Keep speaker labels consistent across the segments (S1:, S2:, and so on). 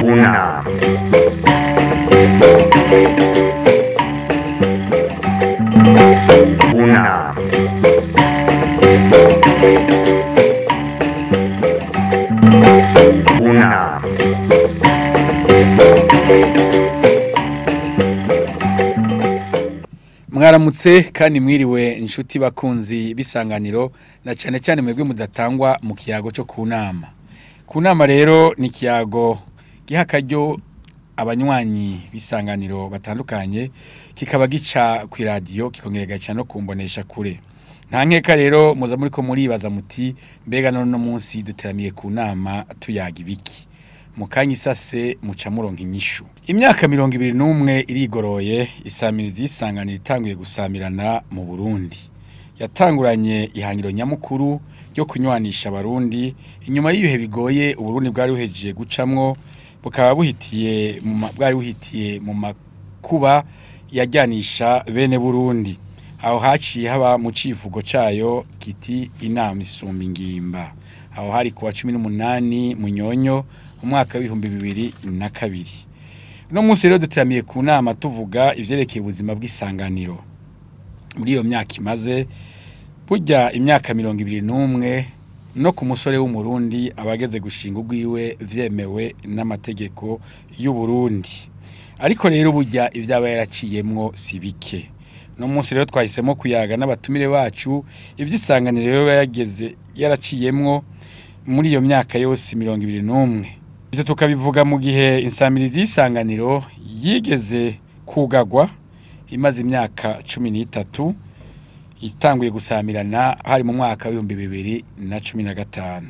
S1: Una. Una. Una.
S2: Mwaramutse kandi mwiriwe inshuti bakunzi bisanganiro na cyane cyane mwebwe mudatangwa mu kiyago cyo kunama. Kunama rero ni kiyago gihakaryo abanywanyi bisanganiro batandukanye kikaba gica ku radio kikongera gaca no kumbonesha kure. Nta nkeka rero muza muri ko muribaza muti mbega none munsi duteramiye kunama tuyaga ibiki. Mukanyi sase muca muronka inyishu. Imyaka 21 irigoroye isamirizi isanganiro itanguye gusamirana mu Burundi. Yatanguranye ihangiro nyamukuru yo kunywanisha abarundi inyuma y'ibihe bigoye Uburundi bwari buhejeje gucamwo bukaba buhitiye mu makuba yajyanisha bene Burundi. Aho haciye haba mu civugo cayo kiti inama isumba ingimba. Aho hari kuwa 18 Munyonyo umwaka w'ibihumbi 2002. No munsi rero duteramiye ku nama tuvuga ivyerekeye ubuzima bw'isanganiro. Muri iyo myaka imaze burya imyaka 21 no ku musore w'umurundi abageze gushinga ugwiwe vyemewe n'amategeko y'u Burundi. Ariko rero burya ivyaba yaraciyemwo sibike. No munsi rero twahisemo kuyaga n'abatumire bacu ivy'isanganiro yo yageze yaraciyemwo muri iyo myaka yose 21. Ivyo tukabivuga mu gihe insamirizi y'isanganiro yigeze kugagwa imaze imyaka 13 itanguye gusamirana hari mu mwaka wa 2015.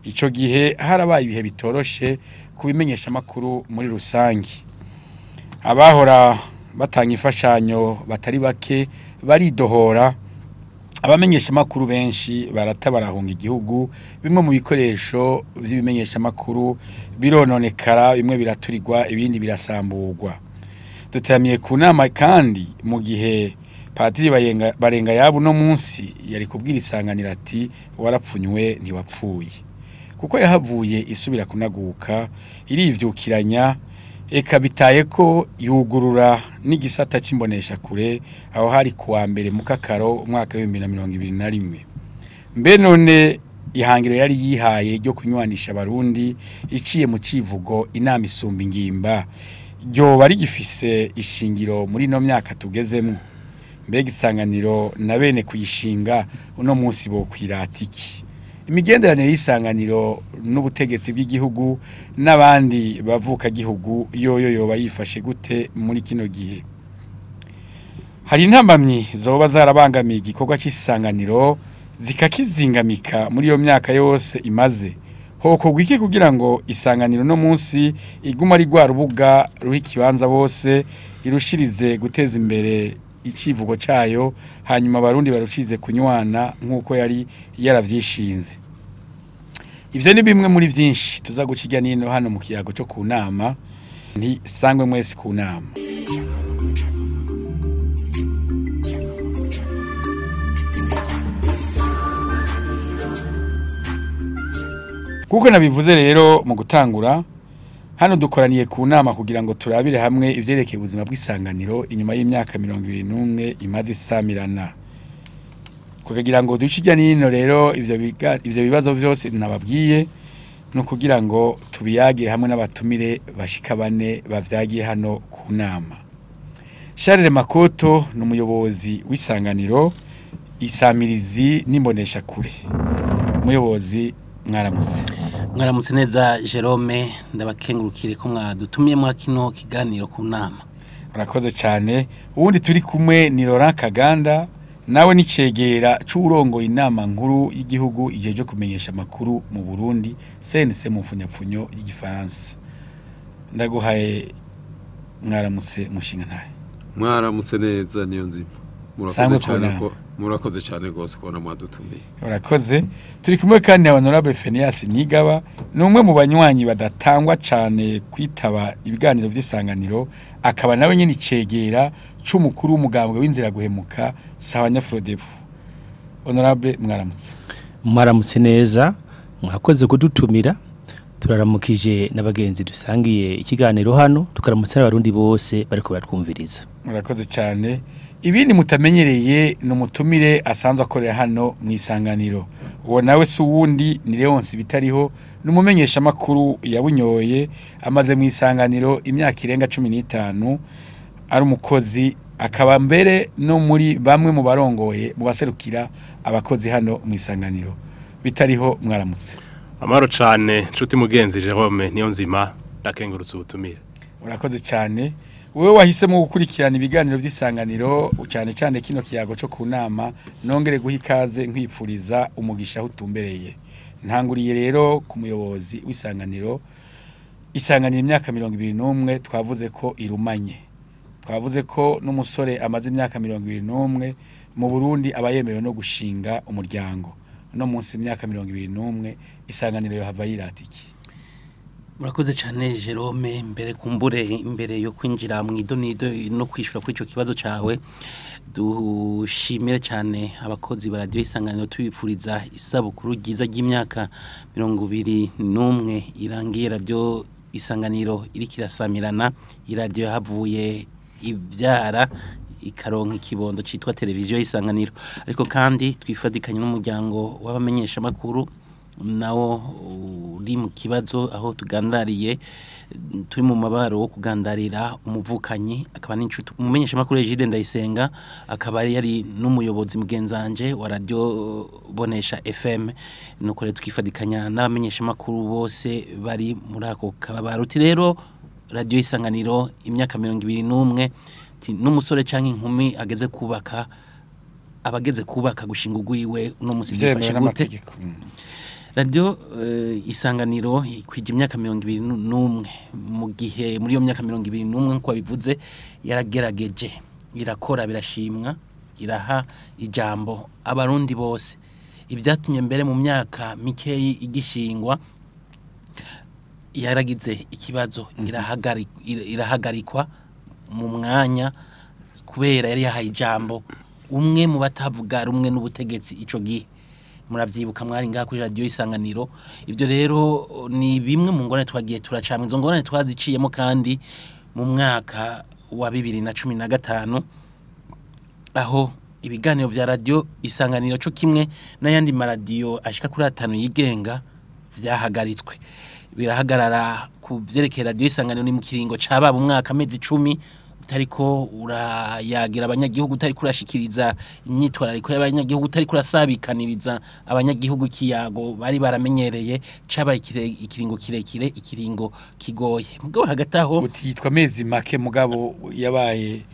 S2: Ico gihe harabaye ibihe bitoroshe kubimenyesha makuru muri rusangi. Abahora batanga ifashanyo batari bake baridohora. Abamenyesha makuru benshi baratabarahunga igihugu bimwe mu bikoresho by'ibimenyesha makuru birononekara bimwe biraturirwa ibindi birasamburwa. Duteramiye ku nama kandi mu gihe Padiri barenga yabo no munsi yari kubwira isanganira ati warapfunywe ntiwapfuye kuko yahavuye isubira kunaguka irivyukiranya eka bitaye ko yugurura n'igisata c'imbonesha kure aho hari kuwa mbere mu kakaro umwaka wa 2021. Mbe none ihangiro yari yihaye ryo kunywanisha abarundi iciye mu civugo inama isumba ingimba ryo bari gifise ishingiro muri no myaka tugezemo. Mbega isanganiro na bene kuyishinga uno munsi bo kwiratiki. Imigenderanire y'isanganiro n'ubutegetsi bw'igihugu n'abandi bavuka gihugu yoba yifashe gute muri kino gihe. Hari intambamyi zoba zarabangamiye igikorwa cy'isanganiro zikakizingamika muri iyo myaka yose imaze. Hoko gwiki kugira ngo isanganiro no munsi iguma ari gwa rubuga ruhi kibanza bose irushirize guteza imbere icivugo cayo hanyuma abarundi barushize kunywana nkuko yari yaravyishinze. Ivyo ni bimwe muri vyinshi tuza gucijya nino hano mu kiyago cyo kunama nti sangwe mwese kunama. Kuko nabivuze rero mu gutangura hano dukoraniye ku nama kugira ngo turabire hamwe ivyerekeye ubuzima bw'isanganiro inyuma y'imyaka 21 imaze isamirana. Kugira ngo ducijya nino rero ivyo bibazo vyose nababwiye no kugira ngo tubiyagire hamwe n'abatumire bashika bane bavyagiye hano ku nama. Charles Makoto n'umuyobozi w'isanganiro isamirizi n'imbonesha kure. Umuyobozi mwaramutse
S3: neza Jerome ndabakengurukire ko mwadutumiye mwa kino kiganiro ku nama.
S2: Urakoze cyane. Ubundi turi kumwe ni Laurent Kaganda nawe nicegera c'urongo inama nkuru y'igihugu ijeje kumenyesha makuru mu Burundi CNC mu mfunyapfunyo y'igifaransa. Ndaguhaye mwaramutse mushinga ntaye.
S4: Mwaramutse neza niyo nzima. Murakoze cyane gose kubona mwadutumiye.
S2: Urakoze. Turi kumwe kandi na Honorable Phineas Nigaba numwe mu banywanyi badatangwa cyane kwitaba ibiganiro by'isanganiro akaba nawe nyine icegera c'umukuru w'umugambwe w'inzira guhemuka Sawanya Frodebu. Honorable mwaramutse.
S5: Mwaramutse neza mwakoze kudutumira
S1: turaramukije n'abagenzi dusangiye ikiganiro hano tukaramutsa n'abarundi bose bariko batwumviriza.
S2: Murakoze cyane. Ibindi mutamenyereye n'umutumire asanzwe akorera hano mu Isanganiro. Uwo nawe si uwundi ni Leonce bitariho n'umumenyesha makuru yabunyoye amaze mu Isanganiro imyaka irenga 15 ari umukozi akaba mbere no muri bamwe mu barongoye mu baserukira abakozi hano mu Isanganiro. Bitariho mwaramutse.
S5: Amaro cyane nshuti mugenzi Jerome niyo nzima ndakengurutse ubutumire.
S2: Urakoze cyane. Wewe wahisemo gukurikirana ibiganiro by'Isanganiro cyane cyane kino kiyago cyo kunama nongere guha ikaze nkwipfuriza umugisha utumbereye. Ntanguriye rero ku muyobozi w'Isanganiro. Isanganiro imyaka 21 twavuze ko irumanye. Twavuze ko n'umusore amaze imyaka 21 mu Burundi abayemerewe no gushinga umuryango. No munsi imyaka 21 Isanganiro yohava yiratiki.
S3: Murakoze cyane Jerome mbere kumbure imbere yo kwinjira mu idonido no kwishura kuri ico kibazo cawe dushimire cyane abakozi ba radio Isanganiro tubipfuriza isabukuru giza y'imyaka 21 irangiye radio Isanganiro irikira isamirana iradio havuye ibyara ikaronka ikibondo citwa televiziyo Isanganiro ariko kandi twifadikanye n'umuryango w'abamenyesha makuru nawo uri mu kibazo aho tugandariye turi mu mabaro wo kugandarira umuvukanyi akaba n'inshuti umumenyesha makuru Egide Ndayisenga akaba yari n'umuyobozi mugenzanje wa radio Bonesha FM nuko rero twifadikanya n'abamenyesha makuru bose bari muri ako kabaruti rero radio Isanganiro imyaka 21 n'umusore canke inkumi ageze kubaka abageze kubaka gushinga ugwiwe no musivifashe gute radio Isanganiro kwije imyaka 21 mu gihe muri yo myaka 21 nko bivuze yaragerageje irakora birashimwa iraha ijambo abarundi bose ibyatumye mbere mu myaka mikeyi igishingwa yaragize ikibazo irahagarikwa mu mwanya kubera yari yahaye ijambo umwe mu batavuga rumwe n'ubutegetsi ico gihe muravyibuka mwari ngaha kuri radio Isanganiro ivyo rero ni bimwe mu ngorane twagiye turacamwe izo ngorane twaziciyemo kandi mu mwaka wa 2015 aho ibiganiro vya radio Isanganiro cyo kimwe n'ayandi maradio ashika kuri 5 yigenga vyahagaritswe birahagarara ku vyerekera radio Isanganiro ni mu kiringo caba mu mwaka amezi 10 utariko urayagira abanyagihugu utariko urashikiriza imyitwarariko y'abanyagihugu utariko urasabikaniriza abanyagihugu kiyago bari baramenyereye caba ikiringo kirekire ikiringo kigoye mugabo hagati aho
S2: utitwa amezi make mugabo yabaye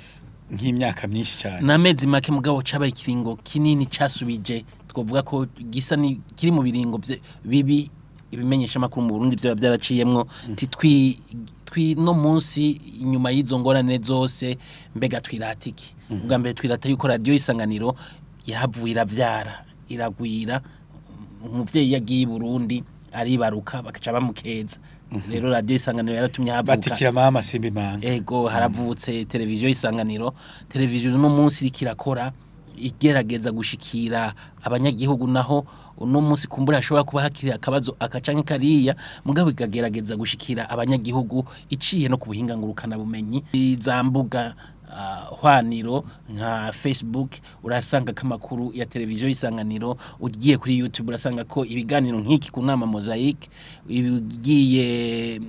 S2: nk'imyaka myinshi cyane
S3: n'amezi make mugabo caba ikiringo kinini casubije twovuga ko gisa ni kiri mu biringo bibi ibimenyesha makuru mu Burundi byo byaraciyemwo titwi no munsi inyuma y'izo ngorane zose mbega twiratiki ubwa mbere twirata yuko radio Isanganiro yahavuye iravyara iragwira umuvyeyi yagiye Burundi aribaruka bakaca bamukeza rero radio Isanganiro yaratumye havuka
S2: batikira mama simbi manga
S3: ego haravutse televiziyo Isanganiro televiziyo no munsi rikirakora igerageza gushikira abanyagihugu naho uno munsi kumbura ashobora kuba hakiri akabazo akacanke kariya mugabo igagerageza gushikira abanyagihugu iciye no kubuhinga ngurukana bumenyi izambuga hwaniro nka Facebook urasanga kamakuru ya televiziyo Isanganiro ugiye kuri YouTube urasanga ko ibiganiro nk'iki kunama mosaic ibigiye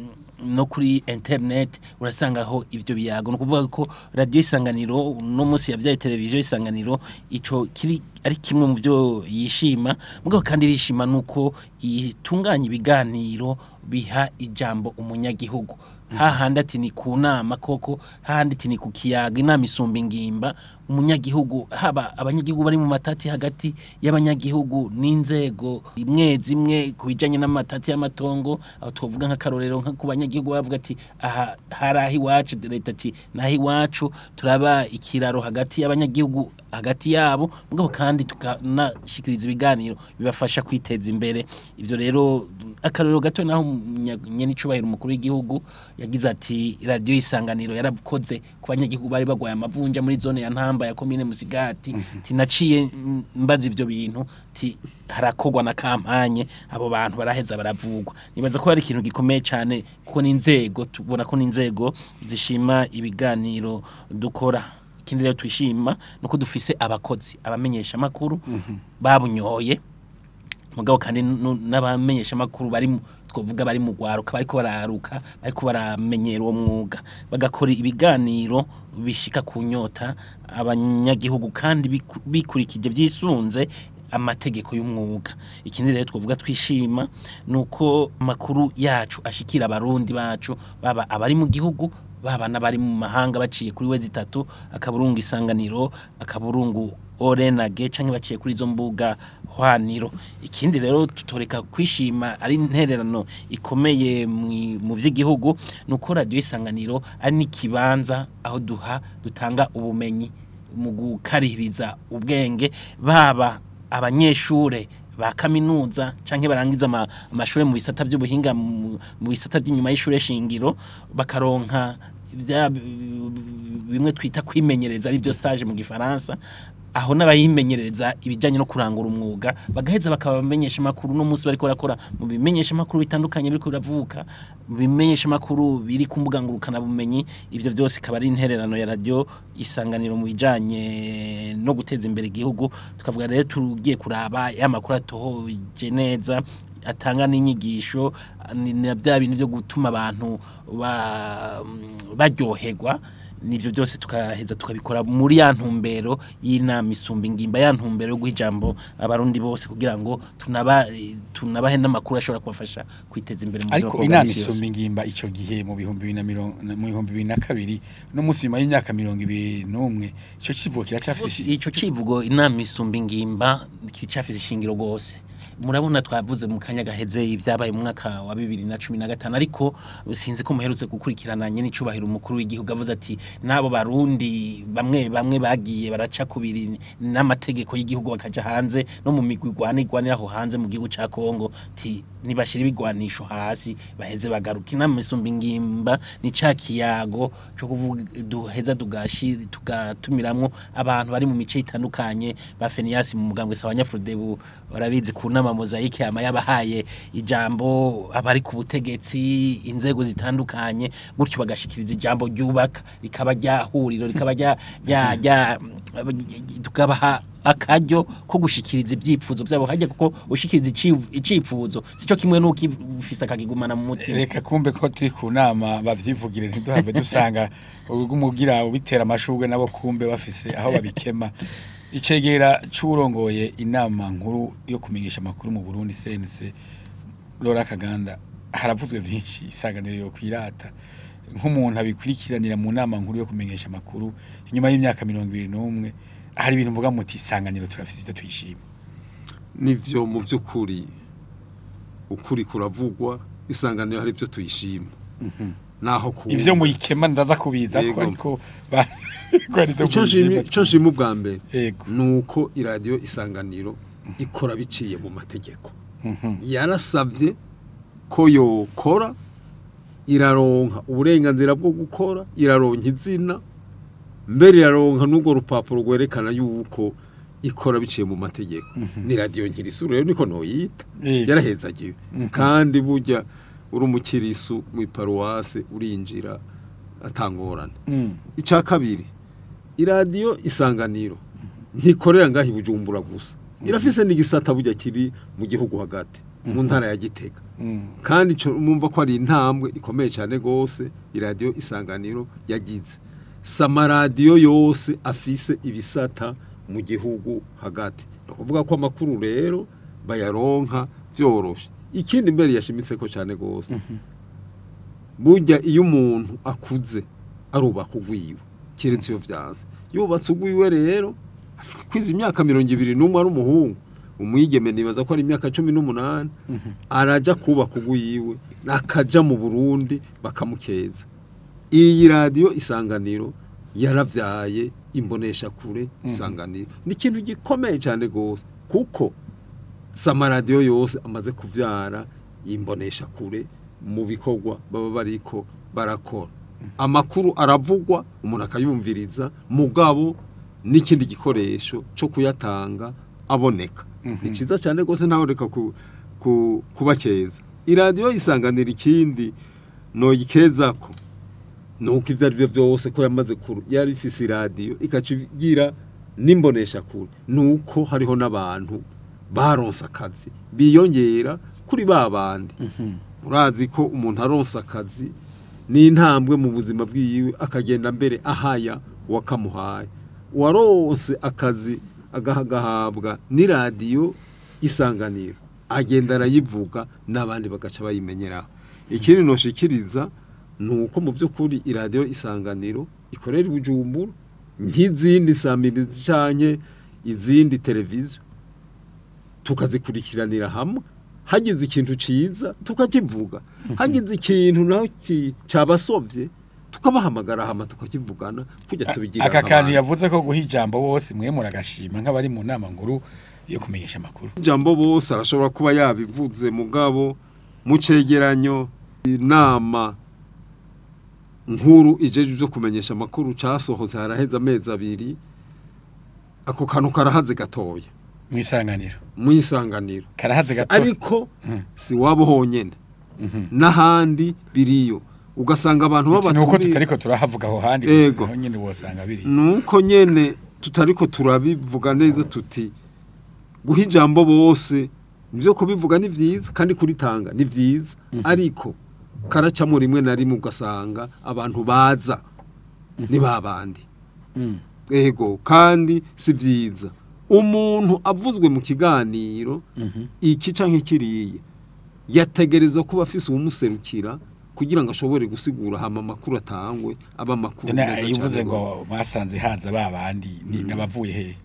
S3: no kuri internet urasangaho ivyo biyago no kuvuga ko radio Isanganiro no munsi yavyaye televiziyo Isanganiro ico kiri ari kimwe mu byo yishima mugabo kandi rishima nuko itunganya ibiganiro biha ijambo umunyagihugu hahandi ati ni kunama koko hahandi ati ni kukiyaga inama isumba ingimba umunyagihugu haba abanyagihugu bari mu matati hagati y'abanyagihugu n'inzego imwe zimwe kubijanye n'amatati y'amatongo aho tuvuga nka karorero nka ku banyagihugu bavuga ati aha harahi wacu leta ati nahi wacu turaba ikiraro hagati y'abanyagihugu hagati yabo mugabo kandi tukanashikiriza ibiganiro bibafasha kwiteza imbere ivyo rero akarorero gato naho nyene icubahiro umukuru w'igihugu yagize ati radio Isanganiro yarabukoze ku banyagihugu bari bagwaye amavunja muri zone ya Ntamba ya commune Musigati tinaciye mbaza ivyo bintu ti harakogwa na kampanye abo bantu baraheza baravugwa nibaza ko hari ikintu gikomeye cyane kuko n'inzego tubona ko n'inzego zishima ibiganiro dukora ikindi rero twishima nuko dufise abakozi abamenyesha makuru babunyoye mugabo kandi n'abamenyesha makuru bari twovuga bari mu gwaruka bariko bararuka bariko baramenyera uwo mwuga bagakora ibiganiro bishika kunyota abanyagihugu kandi bikurikije vyisunze amategeko y'umwuga ikindi rero twovuga twishima nuko makuru yacu ashikira abarundi bacu baba abari mu gihugu baba nabari mu mahanga baciye kuri wezi 3 akaburungu Isanganiro akaburungu Orenage canke baciye kuri izo mbuga hwaniro ikindi rero tutoreka kwishima ari intererano ikomeye mu vy'igihugu nuko radio Isanganiro ari nikibanza aho dutanga ubumenyi mu gukaririza ubwenge baba abanyeshure ba kaminuza canke barangiza amashure mu bisata by'ubuhinga mu bisata by'inyuma y'ishure shingiro bakaronka bimwe twita kwimenyereza ari byo stage mu gifaransa aho n'abayimenyereza ibijanye no kurangura umwuga bagaheza bakabamenyesha makuru no munsi bariko barakora mu bimenyesha makuru bitandukanye biriko biravuka bimenyesha makuru biri kumbuga ngurukana bumenyi ivyo byose kabari intererano ya radio Isanganiro mu bijanye no guteza imbere igihugu tukavuga rero tugiye kuraba ya makuru atohoje neza atanga n'inyigisho na bya bintu byo gutuma abantu baryoherwa nivyo byose tukaheza tukabikora muri ya ntumbero y'inama isumba ingimba ya ntumbero yo guhijambo abarundi bose kugira ngo tunabahe n'amakuru ashobora kubafasha kwiteza imbere mu buzima
S2: ariko inama isumba ingimba ico gihe mu 2022 no musi nyuma y'imyaka 2021 ico civugo kiracafise
S3: ico civugo inama isumba ingimba kiracafise ishingiro gose murabona twavuze mu kanya gaheze ivyabaye mu mwaka wa 2015 ariko sinzi ko muherutse gukurikirana nyene icubahiro umukuru w'igihugu avuze ati nabo barundi bamwe bagiye baraca kubiri n'amategeko y'igihugu bakaja hanze no mu migwi igwanira aho hanze mu gihugu ca Kongo ti nibashira ibigwanisho hasi baheze bagaruka inama isumba ingimba ni ca kiyago cyo kuvuga duheza tugatumiramwo abantu bari mu mice itandukanye ba Fenias mu mugambwe Sabanyafrodebu barabizi ku nama mozaike yabahaye ijambo abari ku butegetsi inzego zitandukanye gutyo bagashikiriza ijambo ryubaka rikaba ryahuriro rikaba tukabaha akaryo ko gushikiriza ibyipfuzo byabo hajya kuko ushikiriza icipfuzo sico kimwe nuko ufisa akagigumana mu mutima
S2: reka kumbe ko turi ku nama bavyivugire ntiduhambe dusanga umugira ubitera amashugwe nabo kumbe bafise aho babikema icegera c'urongoye inama nkuru yo kumenyesha makuru mu Burundi CNC Lora Kaganda haravuzwe vyinshi Isanganiro yo kwirata nk'umuntu abikurikiranira mu nama nkuru yo kumenyesha makuru inyuma y'imyaka 21 hari ibintu mvuga muti Isanganiro turafite ivyo twishima
S4: nivyo mu vy'ukuri ukuri kuravugwa Isanganiro hari ivyo tuyishima naho ku
S2: ivyo muyikema ndaza kubiza ko ariko
S4: ico shima ubwa mbere nuko iradio Isanganiro ikora biciye mu mategeko yarasavye ko yokora iraronka uburenganzira bwo gukora iraronka izina mbere iraronka n'ubwo rupapuro rwerekana yuko ikora biciye mu mategeko ni radio nkirisuru rero niko noyita yarahezagiwe kandi burya uri umukirisu mu paruwase urinjira atangorana ica kabiri iradio Isanganiro ntikorera ngahi Bujumbura gusa irafise n'igisata burya kiri mu gihugu hagati mu ntara ya Gitega kandi mumva ko ari intambwe ikomeye cyane gose iradio Isanganiro yagize samaradiyo yose afise ibisata mu gihugu hagati no kuvuga ko amakuru rero bayaronka byoroshe ikindi mbere yashimitse ko cyane gose burya iyo umuntu akuze arubaka ugwiwe kiretse iyo vyanze yubatse ugwiwe rero kwiza imyaka 21 ari umuhungu umwigeme nibaza ko ari imyaka 18 araja kubaka ugwiwe nakaja mu Burundi bakamukeza iyi radio Isanganiro yaravyaye imbonesha kure Isanganiro ni ikintu gikomeye cyane gose kuko samaradiyo yose amaze kuvyara imbonesha kure mu bikorwa baba bariko barakora amakuru aravugwa umuntu akayumviriza mugabo n'ikindi gikoresho cyo kuyatanga aboneka ni cyiza cyane rwose ntawe reka kuba keza iradiyo Isanganiro ikindi no yikeza ko nuko ibyo ari byo byose ko yamaze yari ifise iradiyo ikacigira nimbonesha kure nuko hariho n'abantu baronsa akazi biyongera kuri babandi urazi ko umuntu aronsa akazi ni intambwe mu buzima bwiwe akagenda mbere ahaya wakamuhaye waronse akazi agahabwa ni radiyo Isanganiro agenda arayivuga n'abandi bagaca bayimenyera ikindi noshikiriza nuko mu by'ukuri iradiyo Isanganiro ikorera Bujumbura nk'izindi samirizi canke izindi televiziyo tukazikurikiranira hamwe hagize ikintu ciza tukakivuga hagize ikintu naho cabasovye tukabahamagara hama tukakivugana kujya tubigira
S2: aka kantu yavuze ko guha ijambo bose mwe muragashima nk'abari mu nama nkuru yo kumenyesha makuru
S4: ijambo bose arashobora kuba yabivuze mugabo mu cegeranyo inama nkuru ijeje byo kumenyesha makuru casohoze haraheza amezi abiri ako kantu karahaze gatoya mu Isanganiro
S2: karahaze gatoya
S4: ariko si wabo honyene n'ahandi biriyo ugasanga abantu
S2: babatumye nuko tutariko turahavuga aho handi aho nyene wosanga biri
S4: nuko nyene tutariko turabivuga neza tuti guha ijambo bose nivyo kubivuga ni vyiza kandi kuritanga ni vyiza ariko karacamo rimwe na rimwe ugasanga abantu baza ni babandi ego kandi si vyiza umuntu avuzwe mu kiganiro iki canke kiriye yategerezwa kuba afise umuserukira kugira ngo ashobore gusigura hama makuru atangwe aba makuru
S2: yivuze ngo basanze haza babandi nabavuye he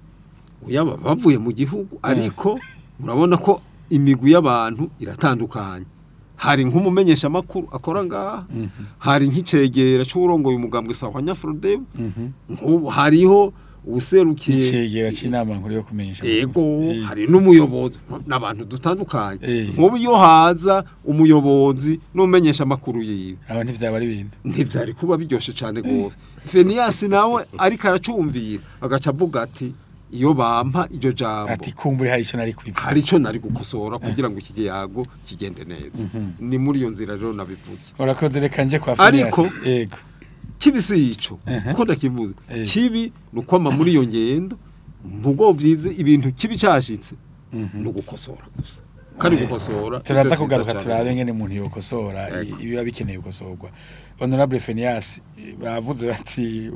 S4: uyaba bavuye mu gihugu ariko murabona ko imigwi y'abantu iratandukanye hari nk'umumenyesha makuru akora ngaha hari nk'icegera cy'urongoye umugambwe sawa Nyafrodem hariho userukiye
S2: icegera cy'inama nkuru yo kumenyesha
S4: yego hari n'umuyobozi n'abantu dutandukanye nk'ubu iyo haza umuyobozi n'umenyesha makuru yiwe
S2: aba ntivyaba ari ibintu
S4: ntivyari kuba biryoshe cyane gose Fenias nawe ariko aracumvira agaca avuga ati iyo bampa iryo jambo
S2: ati kumbure hari
S4: ico nari gukosora kugira ngo iki yago kigende neza ni muri iyo nzira rero nabivuze
S2: urakoze reka nje kwa Fenias
S4: ariko yego kibisi ico ko ndakivuze kibi nukwama muri iyo ngendo mvugo vyize ibintu kibi cashitse no gukosora gusa kandi gukosora
S2: turaza kugaruka turabe ngene umuntu yokosora ibiba bikeneye gukosorwa honorable Fenias bavuze bati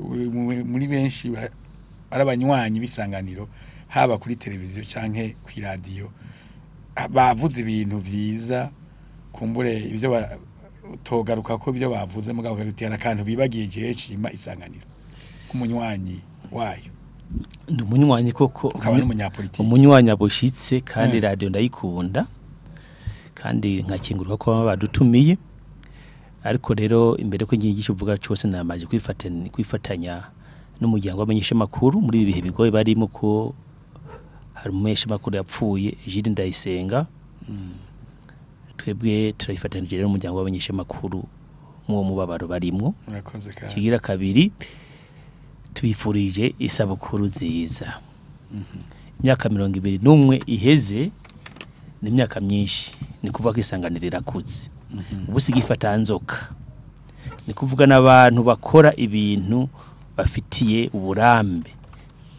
S2: muri benshi arabanywanyi bisanganiro haba kuri televiziyo canke ku radio bavuze ibintu vyiza kumbure ibyo togaruka ko ibyo bavuze mugabo kabitera kantu bibagiye je cima Isanganiro kumunywanyi wayo
S1: ndi umunywanyi koko
S2: ukaba n'umunyapolitiki
S1: umunywanyi aboshitse kandi radio ndayikunda kandi nkakingurwa ko badutumiye ariko rero imbere ko ngigisha uvuga cyose namaje kwifatanya n'umuryango w'abamenyesha makuru muri ibi bihe bigoye barimo ko hari umumenyesha makuru yapfuye Jiri Ndayisenga twebwe turayifatanije rero n'umuryango w'abamenyesha makuru mu mubabaro barimo kigira kabiri tubifurije isabukuru nziza imyaka 21 iheze ni imyaka myinshi ni kuvuga ko Isanganiro irakuze ubu sigifata nzoka ni kuvuga n'abantu bakora ibintu bafitiye uburambe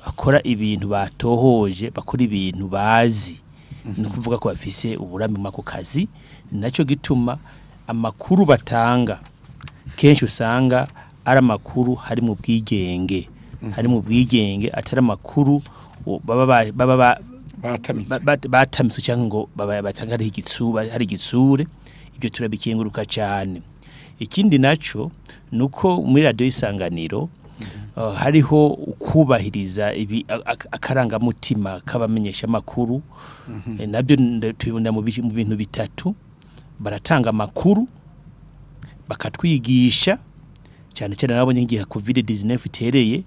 S1: bakora ibintu batohoje bakora ibintu bazi ni kuvuga ko bafise uburambe mu kazi nacyo gituma amakuru batanga kenshi usanga ari amakuru hari mu bwigenge atari amakuru baba batamise cyangwa ngo batanga hari igitsure ibyo turabikenguruka cyane ikindi naco nuko muri radio Isanganiro hariho ukubahiriza akarangamutima k'abamenyesha makuru nabyo tubibona mu bintu bitatu baratanga makuru bakatwigisha cyane cyane nabonye ngiye COVID-19 itereye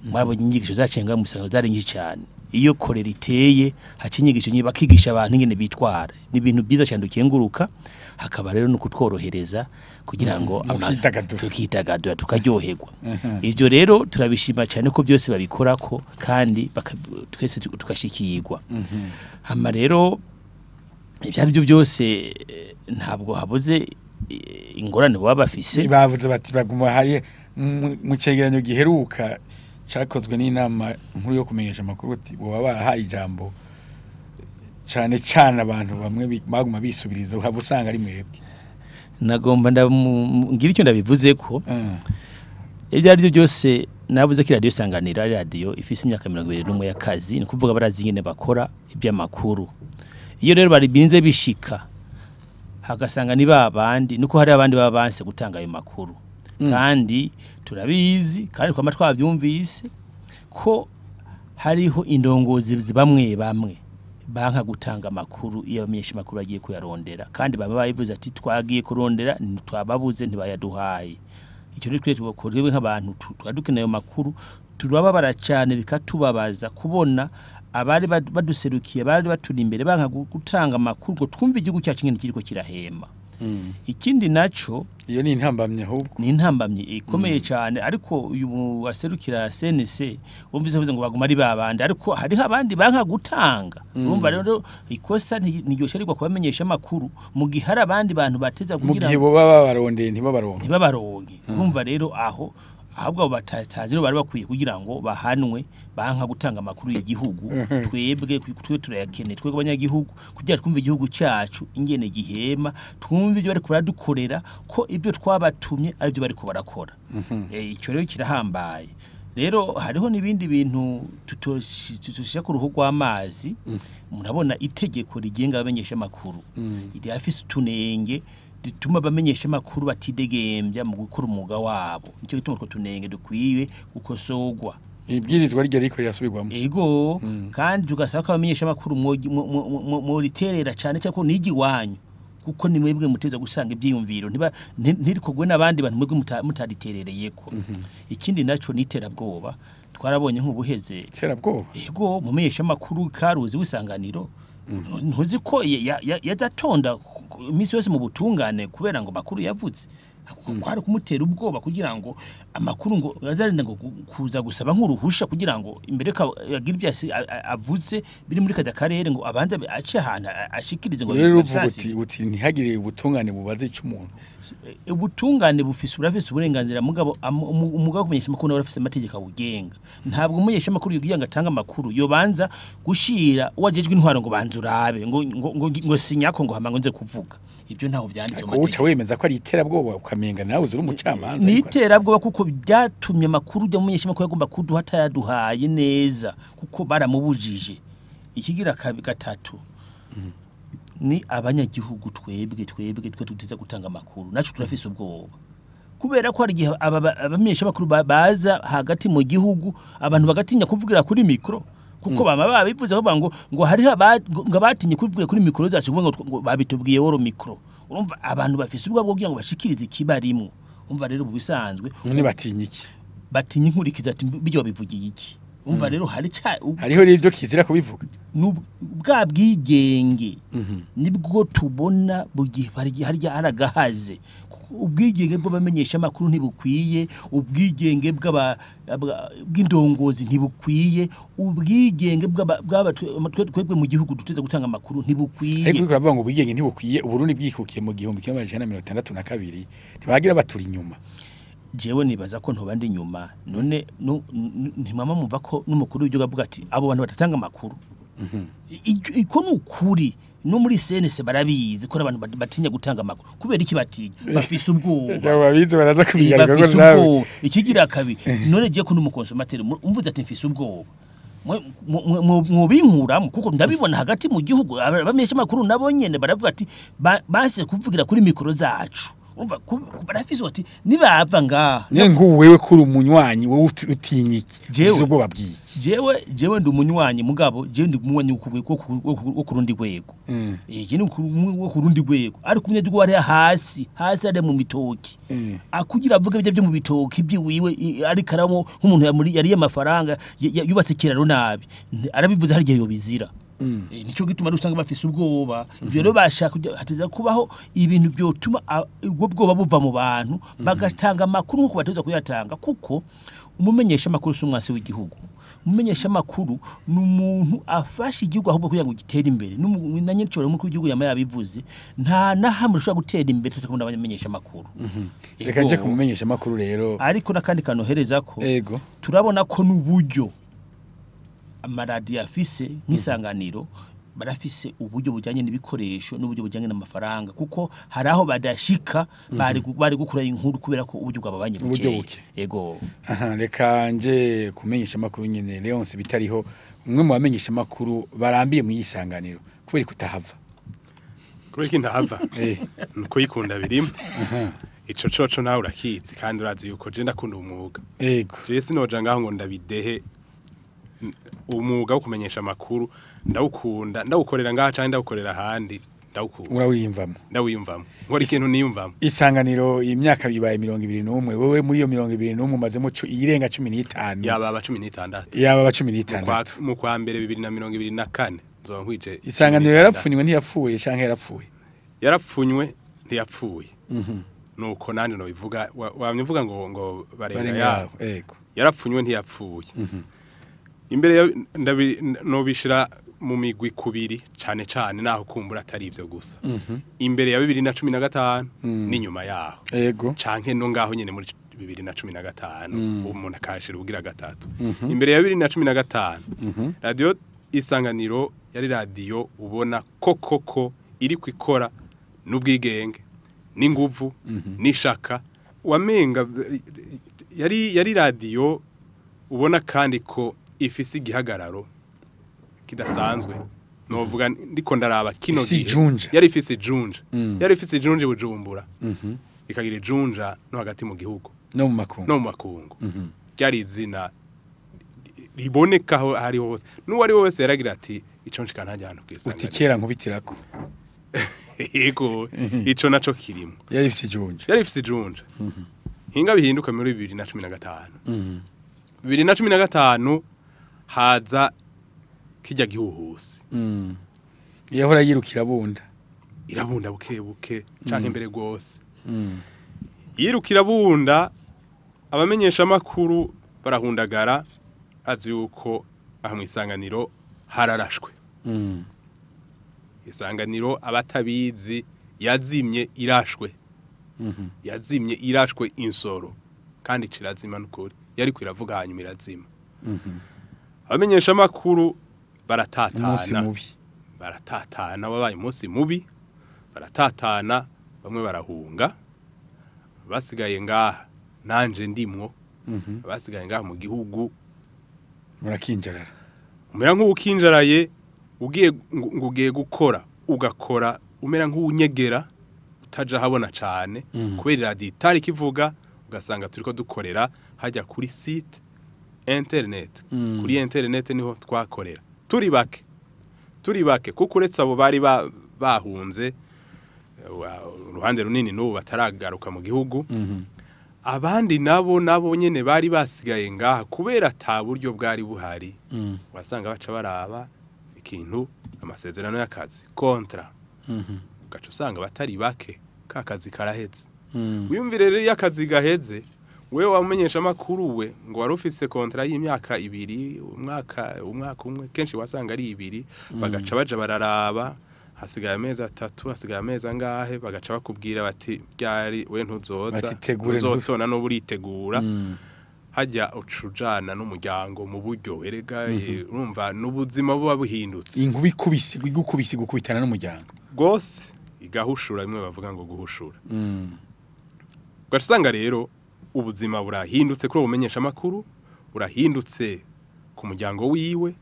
S1: mwabonye inyigisho zacenga mu Isanganiro zari nyinshi cyane iyo korera iteye hacinyigisho nyine bakigisha abantu ingene bitwara ni ibintu byiza cyane dukenguruka hakaba rero no kutworohereza kugira ngo tukidagadura tukaryoherwa ibyo rero turabishima cyane ko byose babikora ko kandi twese tukashikirwa hama rero ibyari byo byose ntabwo habuze ingorane baba bafise
S2: bavuze bati baguma haye mu cegeranyo giheruka cyakozwe n'inama nkuru yo kumenyesha amakuru ati baba bahaye ijambo cyane cyane abantu bamwe baguma bisubiriza uhaba usanga ari mwebwe
S1: nagomba ngira icyo ndabivuze ko ibyo ari byo byose nabuze ko radio Isanganiro ari radio ifise imyaka 21 y'akazi ni kuvuga barazi nyene bakora iby'amakuru iyo rero bari binze bishika hagasanga ni babandi nuko hari abandi babanse gutanga ayo makuru kandi turabizi kandi kwa twabyumvise ko hariho indongozi bamwe banka gutanga amakuru iyo bamenyesha amakuru agiye kuyarondera kandi baba bayivuze ati twagiye kurondera ntitwababuze ntibayaduhaye icyo rero twebwe nk'abantu twadukeneye ayo makuru turababara cyane bikatubabaza kubona abari baduserukiye bari baturi imbere banka gutanga amakuru ngo twumve igihugu cyacu ngene kiriko kirahema ikindi naco
S2: iyo ni intambamye ahubwo
S1: ni intambamye ikomeye cyane ariko uyu waserukira CNC umvise avuze ngo baguma ari babandi ariko hari abandi banka gutanga urumva rero ikosa ntiryoshe ariko kubamenyesha amakuru mu gihe hari abandi bantu bateza kugira
S2: mu gihe bo baba barondeye ntibabaronke
S1: urumva rero aho ahubwo batatazi bari bakwiye kugira ngo bahanwe banka gutanga amakuru y'igihugu twebwe turayakene twebwe abanyagihugu kugira twumve igihugu cyacu ingene gihema twumve ibyo bari kuradukorera ko ibyo twabatumye ari byo bari ko barakora icyo rero kirahambaye rero hariho nibindi bintu tutoshya ku ruhu rw'amazi murabona itegeko rigenga abamenyesha amakuru iri afise tunenge dituma bamenyesha amakuru batidegembya mu gukora umwuga wabo nicyo gituma ko tunenge dukwiye gukosogwa
S2: ibwirizwa ryo riko yasubirwamo
S1: ego kandi tugasaba ko abamenyesha amakuru mu riterera cyane cyako nigi wanyu kuko ni mwebwe muteza gusanga ibyiyumviro ntirikogwe n'abandi bantu mwebwe mutariterereyeko ikindi naco niterabwoba twarabonye nk'ubuheze
S2: terabwoba
S1: ego mumenyesha amakuru karuzi w'isanganiro ntuzi ko yazatonda imisi yose mu butungane kubera ngo makuru yavuze kwari kumutera ubwoba kugira ngo amakuru ngo azarinda ngo kuza gusaba nk'uruhusha kugira ngo imbere ka yagira ibyasi avuze biri muri kada karere ngo abanza ace ahantu ashikirize ngo
S2: uti ntihagire ubutungane bubaze icyo umuntu
S1: ubutungane bufise uburenganzira mugabo umugabo kumenyesha amakuru urafise amategeko awugenga ntabwo umumenyesha amakuru yogiye ngo atanga amakuru yobanza gushira wajejwe intwaro ngo banze urabe ngo sinyako ngo hama ngo nze kuvuga ibyo ntaho byanditse
S2: mu mategeko uca wemeza ko ari iterabwoba ukamenga nawe uzuri umucamanza
S1: ni iterabwoba kuko byatumye amakuru ujya mumenyesha amakuru yagomba kuduha atayaduhaye neza kuko baramubujije ikigira gatatu ni abanyagihugu twebwe tutiza gutanga amakuru nacu turafise ubwoba kubera ko hari gihe abamenyesha amakuru baza hagati mu gihugu abantu bagatinya kuvugira kuri mikro kuko bama babivuze aho ngo hari ngo batinye kuvugira kuri mikro zacu ngo babitubwiye woro mikro urumva abantu bafise ubwo kugira ngo bashikirize kibarimo umva rero bubisanzwe
S2: ni batinye iki
S1: batinye inkurikiza ati bijyo bivugiye iki umva rero
S2: hariho n'ibyo kizira kubivuga
S1: bwa bwigenge nibwo tubona bugiye harya aragahaze ubwigenge bwo bamenyesha amakuru ntibukwiye ubwigenge bw'indongozi ntibukwiye ubwigenge twebwe mu gihugu duteze gutanga amakuru ntibukwiye
S2: ariko biravuga ngo ubwigenge ntibukwiye Uburundi bwikukiye mu 1962 ntibagira baturi inyuma
S1: jewe nibaza ko ntobandi inyuma none ntimama mumva ko n'umukuru w'igihugu avuga ati abo bantu batatanga amakuru iko nukuri no muri CNC barabizi ko abantu batinya gutanga amakuru kubera iki batinya bafise ubwoba
S2: babizi baraza kubigaruka ko nawe
S1: ikigira kabiri none je ko n'umukonsomateri umvuze ati mfise ubwoba mwobinkuramo kuko ndabibona hagati mu gihugu bamesha amakuru nabo nyene baravuga ati base kuvugira kuri mikoro zacu umva barafise ati nibava ngaha
S2: nengu wewe kuri umunywanyi wowe utinyiki
S1: Jewe.
S2: ubwo babwiki
S1: jewe ndi umunywanyi mugabo jewe ndi umunywanyi wo kurundi gwego je ni wo kurundi gwego ariko umunyagihugu wari hasi ari mu mitoki akugira avuga ibyo mu bitoki byiwiwe ari karamo nk'umuntu yari amafaranga yubatse kiraro nabi arabivuze hari gihe yobizira nicyo gituma rusanga bafise ubwoba ibyo rero bashaka hatiza kubaho ibintu byotuma ubwo bwoba buva mu bantu bagatanga makuru nko bateza kuyatanga kuko umumenyesha makuru sumwase w'igihugu umumenyesha makuru n'umuntu afasha igihugu ahubwo kugira ngo gitere imbere na nyicoro mu gihugu yama yabivuze nta nahamwe ushobora gutera imbere tutakunda abamenyesha makuru
S2: reka nje kumumenyesha makuru rero
S1: ariko nakandi kanohereza ko
S2: ego
S1: turabona ko n'uburyo amaradiyo afise nk'isanganiro barafise uburyo bujyanye n'ibikoresho n'uburyo bujyanye n'amafaranga kuko hari aho badashika bari gukura inkuru kubera ko uburyo bwababanye buke ego
S2: reka nje kumenyesha makuru nyene Leonce bitariho umwe mu bamenyesha makuru barambiye mu yisanganiro kubera kutahava
S5: kubera intahava nuko yikunda birimo ico coco nawe urakizi kandi urazi yuko je ndakunda umwuga
S2: ego
S5: je sinoja ngaho ngo ndabidehe umwuga wo kumenyesha makuru ndawukorera ngaha cyane ndawukorera handi ndawukunda
S2: urawiyumvamo
S5: nkora ikintu niyumvamo
S2: isanganiro imyaka bibaye 21 wewe muri iyo 21 mazemo irenga 15
S5: yaba aba 16
S2: yaba aba 16
S5: mu kwa mbere 2024 nzo nkwije
S2: isanganiro yarapfunywe ntiyapfuye canke
S5: yarapfunywe ntiyapfuye nuko nandi no bivuga wamvuga ngo barenga yabo
S2: ego
S5: yarapfunywe ntiyapfuye imbere nobishira mu migwi kubiri cyane naho kumbura atari ivyo gusa imbere ya 2015 n'inyuma yaho
S2: ego
S5: canke no ngaho nyene muri 2015 umuntu akashira ubugira gatatu imbere ya 2015 radio Isanganiro yari radio ubona koko iri kwikora n'ubwigenge n'inguvu n'ishaka wamenga yari radio ubona kandi ko ifise igihagararo kidasanzwe novuga ndiko ndaraba kino gihe yari ifise junja bujumbura ikagira junja no hagati mu gihugu
S2: no mu makungu
S5: ryari izina riboneka aho hari hose n'uwari wese yaragira ati ico nshika ntajyana kwisanga
S2: utikera nkubitirako
S5: ego ico naco kirimo
S2: yari ifise junja hinga bihinduka muri 2015 2015 haza kijya gihuhuse yahora yirukira
S5: irabunda buke canke imbere gose yirukira bunda abamenyesha makuru barahundagara azi yuko aha mu Isanganiro hararashwe Isanganiro abatabizi yazimye irashwe insoro kandi cirazima n'ukuri yari kwiravuga hanyuma irazima abamenyesha makuru baratatana wabaye umunsi mubi baratatana bamwe barahunga basigaye ngaha nanje ndimwo basigaye ngaha mu gihugu
S2: murakinjarara
S5: umera nk'ukinjaraye ugiye gukora ugakora umera nk'unyegera utaja habona cyane kubera radio itari kivuga ugasanga turiko dukorera hajya kuri site internet kuri internet niho twakorera turi bake kuko uretse abo bari bahunze uruhande runini n'ubu bataragaruka mu gihugu abandi nabo nyene bari basigaye ngaha kubera ata buryo bwari buhari wasanga baca baraba ikintu amasezerano y'akazi kontra gacu usanga batari bake kakazi karaheze wiyumvire rero y'akazi gaheze wewe wamenyesha makuru we ngo warufise kontra y'imyaka 2 umwaka umwe kenshi wasanga ari 2 bagaca baja bararaba hasigaye amezi 3 hasigaye amezi angahe bagaca bakubwira bati byari we ntuzoza uzotona no buritegura hajya ucujana n'umuryango mu buryo erega urumva n'ubuzima buba buhindutse
S2: inkubi kubisi gukubitana n'umuryango
S5: gose igahushura imwe bavuga ngo guhushura gasanga rero ubuzima burahindutse kuri ubumenyesha makuru burahindutse ku muryango wiwe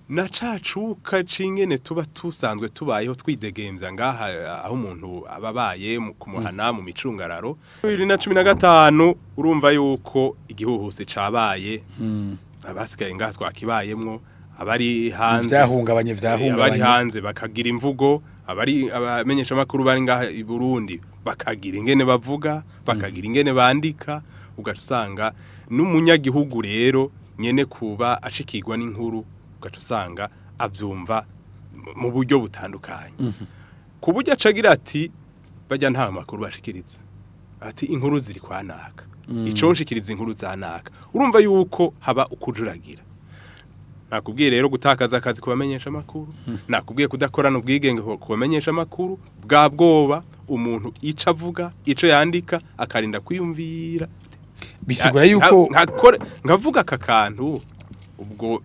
S5: na cacuka cingene tuba tusanzwe tubayeho twidegemvya ngaha aho umuntu ababaye ku muhana mu micungararo 2015 urumva yuko igihuhuse cabaye abasigaye ngaha twakibayemwo abari hanze abari hanze bakagira imvugo abamenyesha makuru bari ngaha i Burundi bakagira ingene bavuga bakagira ingene bandika ugasanga n'umunyagihugu rero nyene kuba ashikirwa n'inkuru ugasanga avyumva mu buryo butandukanye ku buryo acagira ati bajya nta makuru bashikiriza ati inkuru ziri kwanaka ico nshikiriza inkuru zanaka urumva yuko haba ukujuragira nakubwiye rero gutakaza akazi kubamenyesha makuru nakubwiye kudakorana ubwigenge kubamenyesha makuru bwa bwoba umuntu ica avuga ico yandika akarinda kwiyumvira
S2: bisigura yuko
S5: nkavuga aka kantu ubwo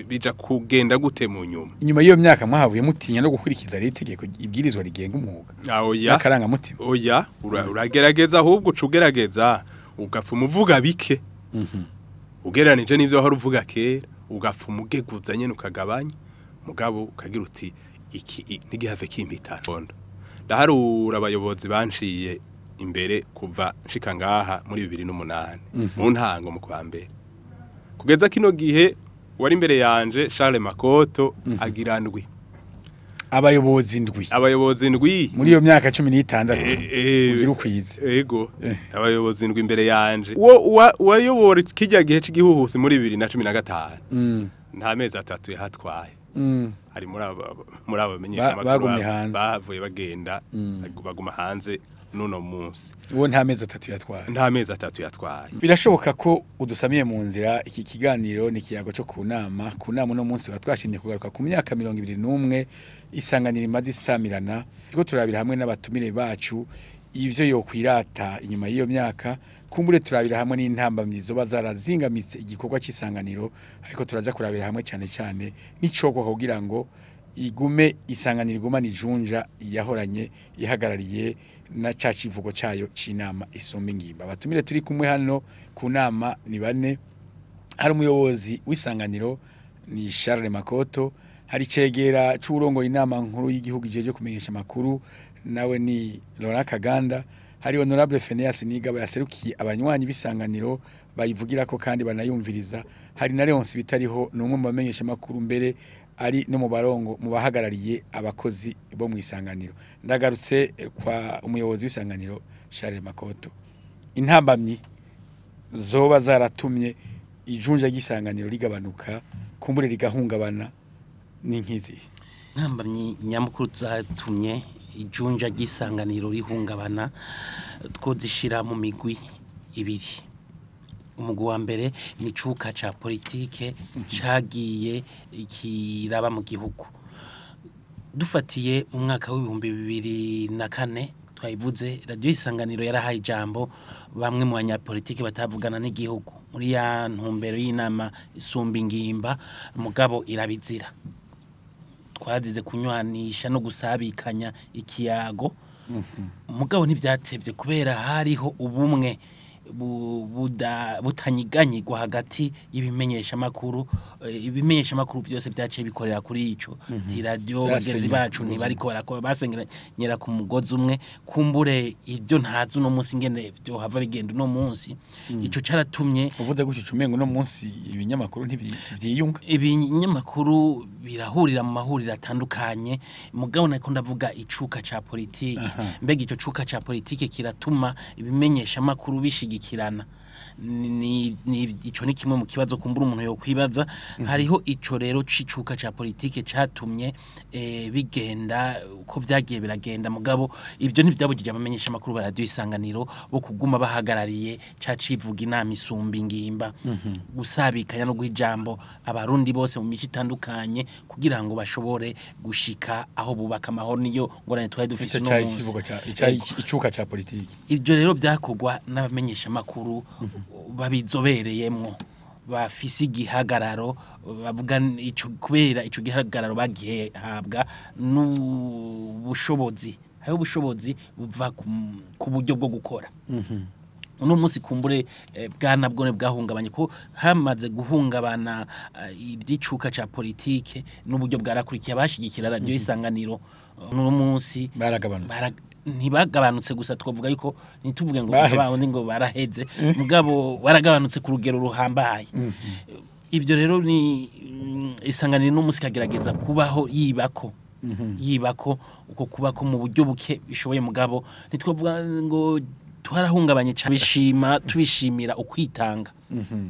S5: bija kugenda gute mu nyuma
S2: y'iyo myaka mwahavuye mutinya no gukurikiza rero itegeko ibwirizwa rigenga umwuga
S5: akaranga mutima uragerageza ahubwo ucugerageza ugapfa umuvuga bike ugeranije n'ivyo wahora uvuga kera ugapfa umugeguza nyene ukagabanya mugabo ukagira uti iki nigihave kimpitana ndaharura abayobozi banciye imbere kuva nshika ngaha muri 2008 mu ntango mu kwa mbere kugeza kino gihe wari imbere yanje Charles Makoto agira ndwi
S2: abayobozi ndwi muri iyo myaka 16 ugira ukwize
S5: yego abayobozi ndwi imbere yanje wayobora kijya gihe cy'igihuhusi muri 2015 nta mezi 3 yahatwaye ari muri abo menyesha makuru bavuye bagenda baguma hanze nuno munsi
S2: uwo nta mezi 3 yatwaye birashoboka ko udusamiye mu nzira iki kiganiro ni kiyago cyo kunama no munsi batwashimye kugaruka ku myaka 21 isanganira imaze isamirana tiko turabira hamwe n'abatumire bacu ivyo yo kwirata inyuma y'iyo myaka kumbure turabira hamwe n'intambamyizo bazarazingamitse igikorwa cy'isanganiro ariko turaza kurabira hamwe cyane n'icoko kugira ngo igume isanganira iguma nijunja yahoranye ihagarariye na cacivugo cayo cinama isombe ngimba abatumire turi kumwe hano ku nama ni bane hari umuyobozi w'isanganiro ni Charles Makoto hari cegera c'urongo inama nkuru y'igihugu ijeje kumenyesha makuru nawe ni Laurent Kaganda hari honorable Phineas Nigaba yaserukiye abanywanyi bisanganiro bayivugira ko kandi banayumviriza hari na Leonce bitariho numwe mu bamenyesha makuru mbere ari no mu barongo mu bahagarariye abakozi bo mu isanganiro ndagarutse kwa umuyobozi w'isanganiro Charles Makoto intambamyi zoba zaratumye ijunja ry'isanganiro ligabanuka kumbure ligahungabana n'inkizi
S3: intambamyi nyamukuru zatumye ijunja ry'isanganiro rihungabana twozishira mu migwi ibiri umugwi wa mbere ni cuka ca politike cagiye ikiraba mu gihugu dufatiye mu mwaka w'ibihumbi 2004 twayivuze radio Isanganiro yarahaye ijambo bamwe mu banyapolitike batavugana n'igihugu muri ya ntumbero y'inama isumba ingimba mugabo irabizira twazize kunywanisha no gusabikanya ikiyago mugabo ntivyatevye kubera hariho ubumwe butanyiganyirwa hagati y'ibimenyesha makuru byose byaciye bikorera kuri ico radio bagenzi bacu ntibariko barakora basengeranyera ku mugozi umwe kumbure ibyo ntazi no munsi ngene byo hava bigenda no munsi ico caratumye
S2: uvuze gutyo cumengo no munsi ibinyamakuru ntivyiyunga
S3: ibinyamakuru birahurira mu mahuriro atandukanye mugabo nako ndavuga icuka ca politike mbega ico cuka ca politike kiratuma ibimenyesha makuru bishigikirana ni ico ni kimwe mu kibazo kumbura umuntu yo kwibaza hariho ico rero cicuka ca politike catumye bigenda uko vyagiye biragenda mugabo ivyo ntivyabujije abamenyesha makuru ba radio Isanganiro bo kuguma bahagarariye cacivuga inama isumba ingimba gusabikanya no guhijambo abarundi bose mu mici itandukanye kugira ngo bashobore gushika aho bubaka amahoro niyo ngorane twari dufise no munsi
S2: icuka ca politike
S3: ivyo rero vyakogwa n'abamenyesha makuru babizobereyemwo bafise igihagararo bavuga ico kubera ico gihagararo bagihabwa n'ubushobozi hari ubushobozi buva ku buryo bwo gukora uno munsi kumbure bwana bwone bwahungabanye ko hamaze guhungabana ibyicuka ca politike n'uburyo bwarakurikiye abashigikira radio Isanganiro uno munsi ntibagabanutse gusa twavuga yuko ntituvuge ngo babundi ngo baraheze mugabo baragabanutse ku rugero ruhambaye ibyo rero ni Isanganiro n'umunsi kagerageza kubaho yibako uko kubako mu buryo buke bishoboye mugabo ntitwavuga ngo twarahungabanye cyane tubishimira ukwitanga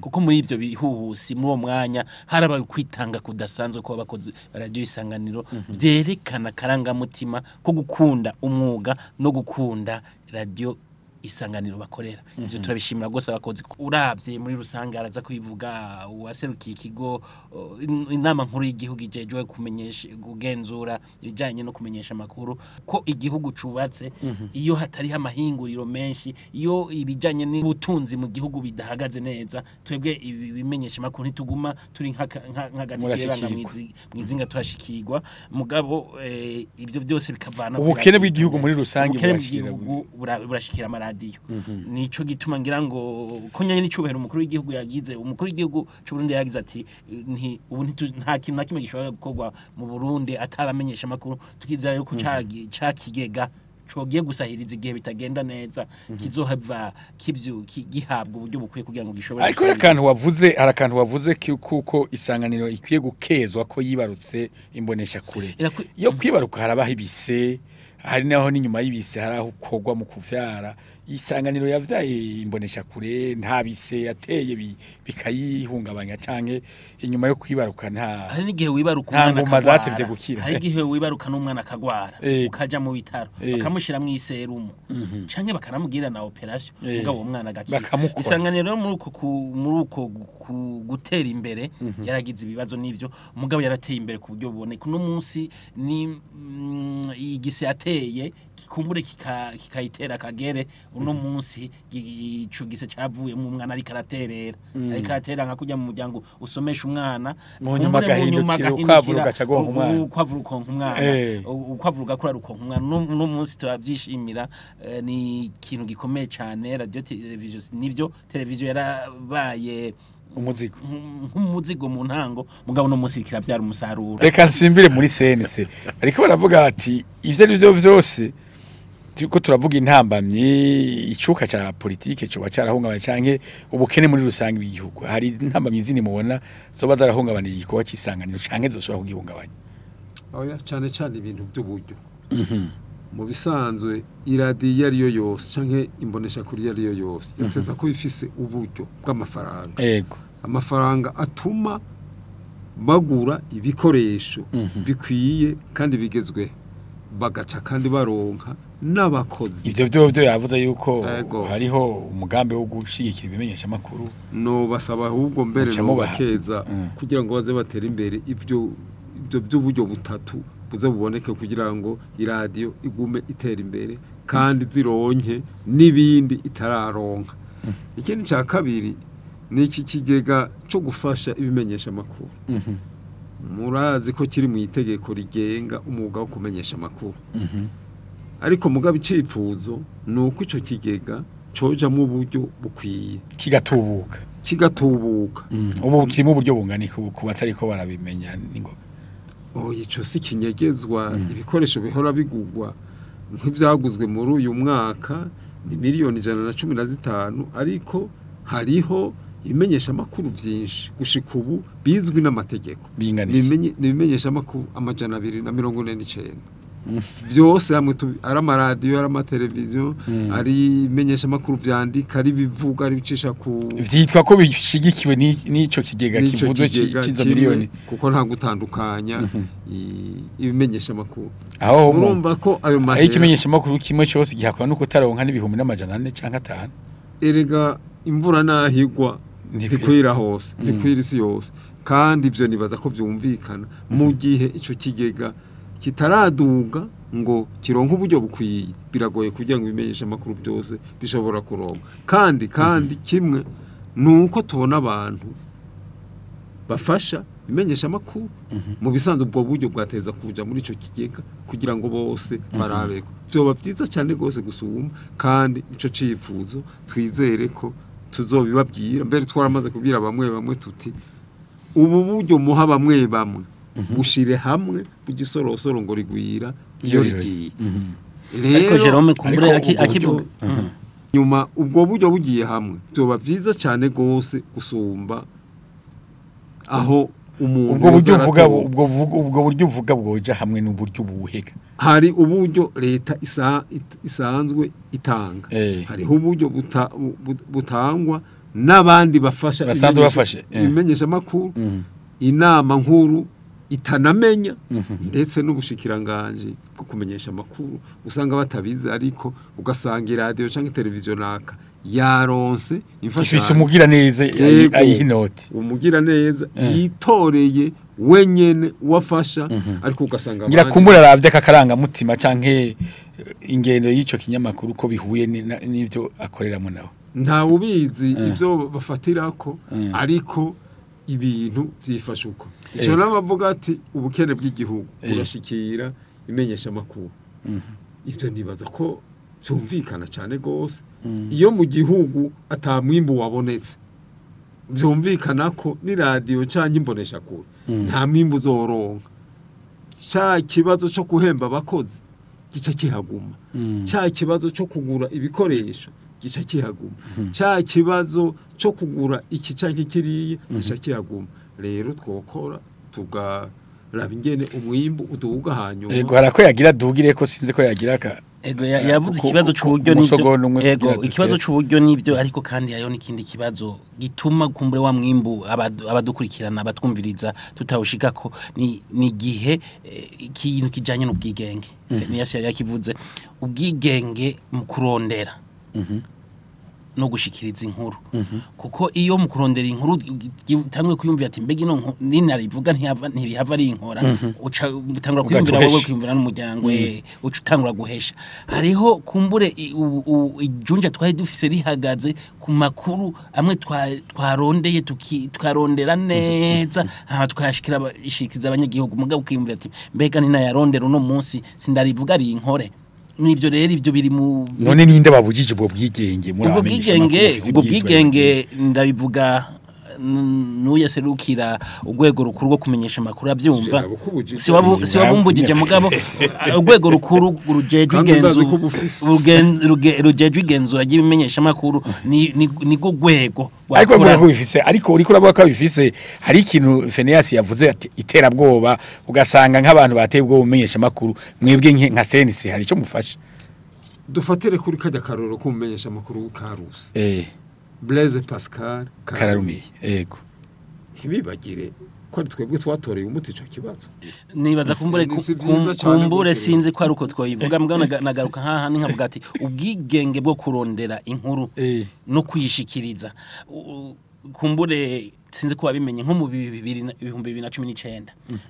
S3: kuko muri ivyo bihuhusi muri uwo mwanya harabaye ukwitanga kudasanzwe ko abakozi radio Isanganiro byerekana karangamutima ko gukunda umwuga no gukunda radio Isanganiro bakorera ivyo turabishimira gose abakozi uravye muri rusange araza kubivuga uwaserukiye ikigo inama nkuru y'igihugu ijejwe kumenyesha kugenzura ibijanye no kumenyesha makuru ko igihugu cubatse iyo hatari amahinguriro menshi iyo ibijanye n'ubutunzi mu gihugu bidahagaze neza twebwe ibimenyesha makuru ntituguma turi nk'agatikiranga mwizinga turashikirwa mugabo ivyo byose bikavana
S2: ubukene bw'igihugu muri rusange
S3: burashikira radio nico gituma ngira ngo ko nyanye n'icubahiro umukuru w'igihugu yagize umukuru w'igihugu cy'u Burundi yagize ati ubu nta kintu na kimwe gishobora gukorwa mu Burundi atabamenyesha makuru tukizera yuko cakigega cogiye gusahiriza igihe bitagenda neza kizohava gihabwa uburyo bukwiye kugira ngo gishobore
S2: ariko harakantu wavuze kuko Isanganiro ikwiye gukezwa ko yibarutse imbonesha kure yo kwibaruka harabaho ibise hari naho n'inyuma y'ibise haraho ukogwa mu kuvyara Isanganiro yavyaye imbonesha kure nta bise yateye bikayihungabanya canke inyuma yo kwibaruka
S3: hari n'igihe wibaruka umwana
S2: akagwara gukira
S3: hari igihe wibaruka n'umwana akagwara ukaja mu bitaro bakamushira mu iserumu canke bakanamugira na operation mugabo umwana agakira Isanganiro muri uko gutera imbere yaragize ibibazo n'ivyo mugabo yarateye imbere ku buryo buboneka no munsi ni igise yateye kikumbure kikayitera kagere uno munsi ico gise cavuye mu mwana ari karaterera nka kujya mu muryango usomesha umwana
S2: mu nyuma gahindukira ukwavuruga cagonka umwana
S3: ukwavuruga kuri rukonka umwana no munsi turavyishimira ni ikintu gikomeye cyane radio television nivyo television yarabaye umuzigo mu ntango mugabo no munsi kiravyara umusaruro
S2: reka nsimbire muri CNC ariko baravuga ati ivyo nivyo vyose ko turavuga intambamye icuka ca politike cyo bacarahungabanye canke ubukene muri rusange b'igihugu hari intambamye zini mubona zo bazarahungabana igikowa cy'Isanganiro canke zoshobora kugihungabanya
S4: oya cyane ibintu by'uburyo mu bisanzwe iradiyo ariyo yose canke imbonesha kuri ariyo yose yateza ko bifise uburyo bw'amafaranga amafaranga atuma bagura ibikoresho bikwiye kandi bigezwe bagaca kandi baronka n'abakozi
S2: ivyo yavuze yuko hariho umugambi wo gushigikira ibimenyesha makuru
S4: no basaba ahubwo mbere no bakeza kugira ngo baze batera imbere ivyo by'uburyo butatu buze buboneke kugira ngo iradiyo igume itera imbere kandi zironke n'ibindi itararonka ikindi cya kabiri ni iki kigega cyo gufasha ibimenyesha makuru murazi ko kiri mu itegeko rigenga umwuga wo kumenyesha makuru ariko mugabo icipfuzo nuko ico kigega coja mu buryo bukwiye kigatubuka
S2: ubu kirimo uburyo bunganika ku batari ko barabimenya ningoga
S4: ico si kinyegezwa ibikoresho bihora bigugwa nk'ivyaguzwe muri uyu mwaka ni miliyoni 115 ariko hariho ibimenyesha makuru vyinshi gushika ubu bizwi n'amategeko bimenyesha makuru 249 vyose hamwe ari amaradiyo ari amateleviziyo ari imenyesha makuru vyandika ari bivuga ari bicisha ku
S2: vyitwa ko bishigikiwe n'ico kigega kivuzwe cizo miliyoni
S4: kuko nta gutandukanya ibimenyesha makuru
S2: aho
S4: urumva ko ayo mahera
S2: ikimenyesha makuru kimwe cyose gihakwa nuko taronka n'ibihumbi n'amajana 4 canke 5
S4: erega imvura nahigwa ntikwira hose ntikwira isi yose kandi ivyo nibaza ko vyumvikana mu gihe ico kigega kitaraduga ngo kironka uburyo bukwiye biragoye kugira ngo bimenyeshe makuru byose bishobora kuronka kandi kimwe nuko tubona abantu bafasha imenyesha makuru mu bisanzwe ubwo buryo bwateza kuja muri ico kigega kugira ngo bose barabeko byoba byiza cyane gose gusuma kandi ico cifuzo twizere ko tuzobibabwira mbere twaramaze kubwira bamwe tuti ubu buryo muha bamwe bushire hamwe bugisorosoro ngo rigwira iyo rigiye
S3: ariko Jerome kumbure akivuga
S4: nyuma ubwo buryo bugiye hamwe byoba byiza cyane gose gusumba aho
S2: ubwo buryo uvuga ubwo buryo uvuga bwoja hamwe n'uburyo buhega
S4: hari uburyo leta isanzwe itanga hariho uburyo butangwa n'abandi bafasha imenyesha makuru inama nkuru itanamenya ndetse n'ubushikiranganje bwo kumenyesha makuru usanga batabizi ariko ugasanga radio canke televiziyo naka yaronse
S2: ifise umugira neza ayihinoti
S4: umugira neza yitoreye wenyene wafasha ariko ugasanga
S2: ngira kumbura ravye kakaranga mutima canke ingendo y'ico kinyamakuru ko bihuye n'ivyo akoreramo nawe
S4: nta ubizi ivyo bafatirako ariko ibintu vyifasha uko ico nabavuga ati ubukene bw'igihugu urashikira imenyesha makuru ivyo nibaza ko byumvikana cyane gose iyo mu gihugu atamwimbu wabonetse byumvikana ko ni radio canke imbonesha kure nta mwimbu uzoronka cya kibazo cyo guhemba abakozi gica kihaguma cya kibazo cyo kugura ibikoresho gica kihaguma cya kibazo cyo kugura iki canke kiriye gica kihaguma rero twokora tugaraba ingene umwimbu uduga hanyuma
S2: yego harako yagira dugire ko sinze ko yagira ka
S3: ego yavuze ikibazo cy'uburyo n'ibyo ego ikibazo cy'uburyo n'ibyo ariko kandi yayo n'ikindi kibazo gituma kumbure wa mwimbu abadukurikirana abatwumviriza tutawushika ko ni gihe ikintu kijanye n'ubwigenge Fenias yakivuze ubwigenge mu kurondera no gushikiriza inkuru kuko iyo mu kurondera inkuru tangwe kuyumvira ati mbega ino ninarivuga ntihava ari inkora utangura kuyumvira wowe kuyumvira n'umuryango uca utangura guhesha hariho kumbure ijunja twari dufise rihagaze ku makuru amwe twarondeye tukarondera neza aha twashikiriza abanyagihugu mugabo kuyumvira ati mbega ninayarondera uno munsi sindarivuga ari inkore nivyo rero ivyo biri mu
S2: none ninde babujije ubwo bwigenge muri abamenyesha
S3: ubwo bwigenge ndabivuga nuyaserukira urwego rukuru rwo kumenyesha makuru abyumva si wabumbugije mugabo urwego rukuru rujejwe igenzura ry'ibimenyesha makuru ni go rwego
S2: ariko ngo bifise ariko uriko uravuga ko bifise hari ikintu Fenias yavuze ati iterabwoba ugasanga nk'abantu bateye ubwo bumenyesha makuru mwebwe nka senisi hari cyo mufasha
S4: dufatire kuri kajya karoro kumenyesha makuru Karusi Blaise Pascal
S2: Kararumiye yego
S4: ntibibagire ko twebwe twatoreye umuti ico kibazo
S3: nibaza kumbure sinzi ko ari uko twoyivuga mbwa nagaruka haha nkavuga ati ubwigenge bwo kurondera inkuru no kuyishikiriza kumbure sinzi ko wabimenye nko mu 2019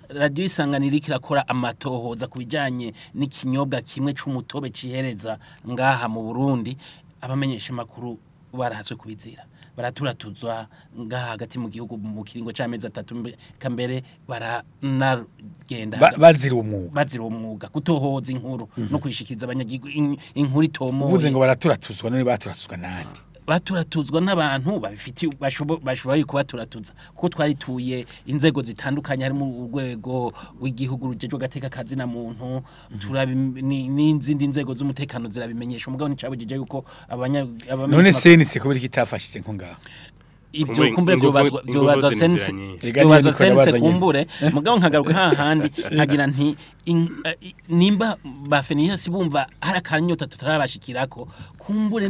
S3: radio Isanganiro ikirakora amatohoza kubijanye n'ikinyobwa kimwe c'umutobe cihereza ngaha mu Burundi abamenyesha makuru barahatswe kubizira baraturatuzwa ngaha hagati mu gihugu mu kiringo c'amezi 3 kambere baranagenda
S2: bazira
S3: umwuga gutohoza inkuru no kwishikiriza abanyagihugu inkuru itomo
S2: uvuze ngo baraturatuzwa none baturatuzwa nande
S3: baturatuzwa n'abantu babifiti bashoboye kubaturatuza kuko twarituye inzego zitandukanye harimo urwego w'igihugu rujejwe gateka kazi na muntu n'inzindi nzego z'umutekano zirabimenyesha umugabo nicabujije yuko
S2: none sense ko biri kitafashije nko ngaho
S3: ibyo kumbure byobaza sense kumbure mugabo nkagaruka hahandi nkagira nti nimba ba Fenias bumva hari akanyota tutarabashikirako kumbure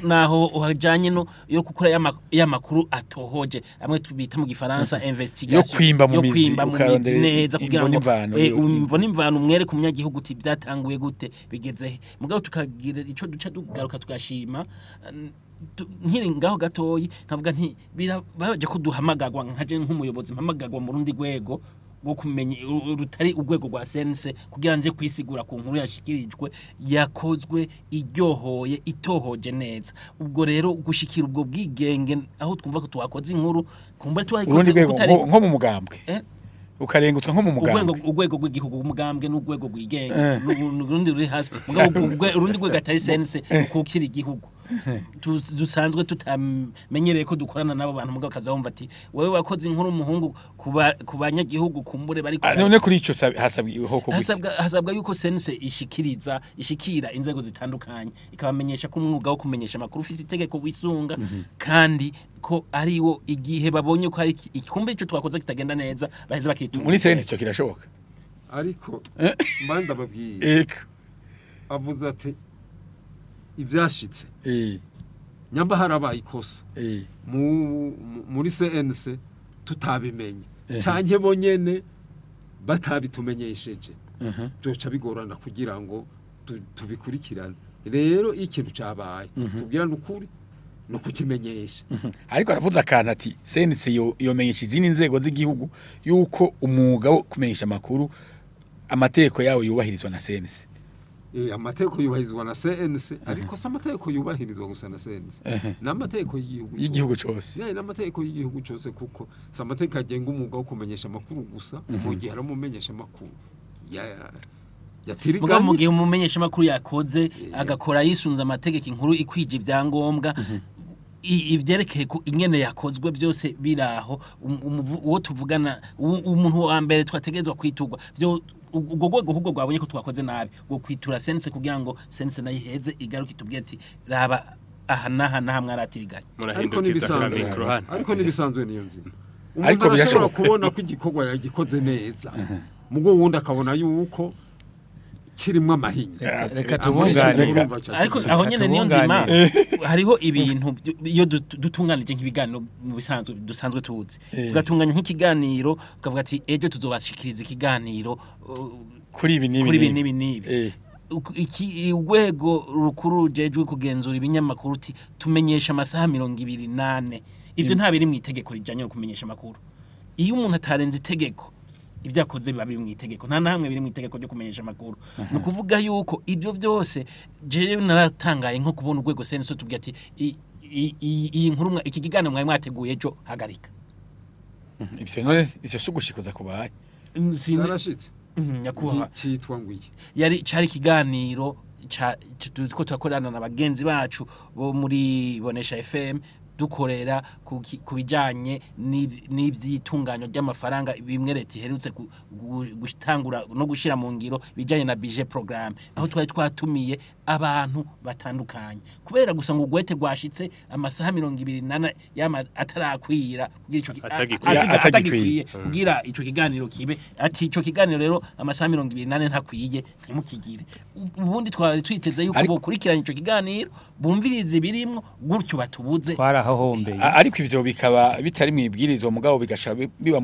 S3: naho uhajanye no yo gukora y'amakuru atohoje amwe tubita mu gifaransa investigation
S2: yo kwimba mu mizi
S3: neza kugira ngo umva n'imvano umwere ku munyagihugu uti byatanguye gute bigeze mugabo tukagira ico duca tugaruka tugashima nkiri ngaho gatoyi nkavuga nti baje kuduhamagagwa nkaje nk'umuyobozi mpamagagwa mu rundi rwego bwo kumenya rutari urwego rwa sense kugira nje kwisigura ku nkuru yashikirijwe yakozwe iryohoye itohoje neza ubwo rero gushikira ubwo bwigenge aho twumva ko twakoze inkuru kumba twayikoze
S2: nko mu mugambwe ukarengutwa nko mu mugambwe
S3: urwego rw'igihugu umugambwe n'urwego rwigenge n'urundi ruri hasi urundi rwego atari sense kukira igihugu dusanzwe tutamenyereye ko dukorana nabo bantu mugabo kazawumva ati wewe wakoze inkuru umuhungu ku banyagihugu kumbure bari
S2: none kuri ico
S3: hasabwa yuko sense ishikira inzego zitandukanye ikabamenyesha ko umwuga wo kumenyesha amakuru ufite itegeko wisunga kandi ko ariwo igihe babonye ko hari ikumbe ico twakoze kitagenda neza baheze bakitunga
S2: muri sense ico kirashoboka
S4: ariko mbanda babwiye avuze ati ivyashitse nyamba harabaye ikosa muri CNC tutabimenye canke bonyene batabitumenyesheje byoca bigorana kugira ngo tubikurikirane rero ikintu cabaye tubwirana ukuri no kukimenyesha
S2: ariko aravuze akantu ati CNC yomenyesha izindi nzego z'igihugu yuko umwuga wo kumenyesha amakuru amategeko yawo yubahirizwa na CNC
S4: amategeko yubahirizwa na CNC ariko se amategeko yubahirizwa gusa na CNC n'amategeko
S2: y'igihugu cyose
S4: n'amategeko y'igihugu cyose kuko se amategeko agenga umwuga wo kumenyesha amakuru gusa mu gihe aramumenyesha amakuru
S3: muga mu gihe umumenyesha amakuru yakoze agakora yisunza amategeko inkuru ikwije ibyangombwa ivyerekeye ko ingene yakozwe byose biraho uwo tuvugana umuntu wa mbere twategezwa kwitugwa byo ubwo rwego ahubwo rwabonye ko twakoze nabi ngo kwitura sense kugira ngo sense nayiheze igaruke tubwiye ati raba aha naha mwaratiriganye
S4: ariko nibisanzwe niyo nzima ariko birashobora kubona ko igikorwa yagikoze neza mugo wundi akabona yuko kirimwe amahinga
S1: reka tubunganire
S3: ariko aho nyene niyo nzima hariho ibintu iyo dutunganije nk'ibiganiro mu bisanzwe dusanzwe tuzi tugatunganya nk'ikiganiro tukavuga ati ejo tuzobashikiriza ikiganiro
S2: kuri ibi
S3: nibi iki urwego rukuru jejwe kugenzura ibinyamakuru uti tumenyesha amasaha 28 ibyo nta biri mu itegeko rijanye no kumenyesha amakuru iyo umuntu atarenze itegeko ibyakoze biba biri mu itegeko nta nahamwe biri mu itegeko ryo kumenyesha amakuru no kuvuga yuko ibyo byose jewe naratangaye nko kubona urwego senso tubwiye ati iyi nkuru iki kiganiro mwari mwateguye ejo hagarika
S2: ivyo sugushikoza kubaye
S4: sarashitse
S3: nyakubaha
S4: cyitwa ngwiki
S3: yari cari kiganiro ko twakorana na bagenzi bacu bo muri Bonesha FM dukorera kubijanye n'ivyitunganywa ry'amafaranga bimwe leta iherutse gutangura no gushira mu ngiro bijanye na budget programme aho twari twatumiye abantu batandukanye kubera gusa ngo gwete gwashitse amasaha 28 yama atarakwira kugira ico atagikwiye kugira ico kiganiro kibe ati ico kiganiro rero amasaha 28 ntakwiye ntimukigire ubundi twari twiteze yuko bokurikirana ico kiganiro bumvirize birimwo gutyo batubuze
S2: ariko ivyo bikaba bitari mwibwirizwa mugabo bigasha biba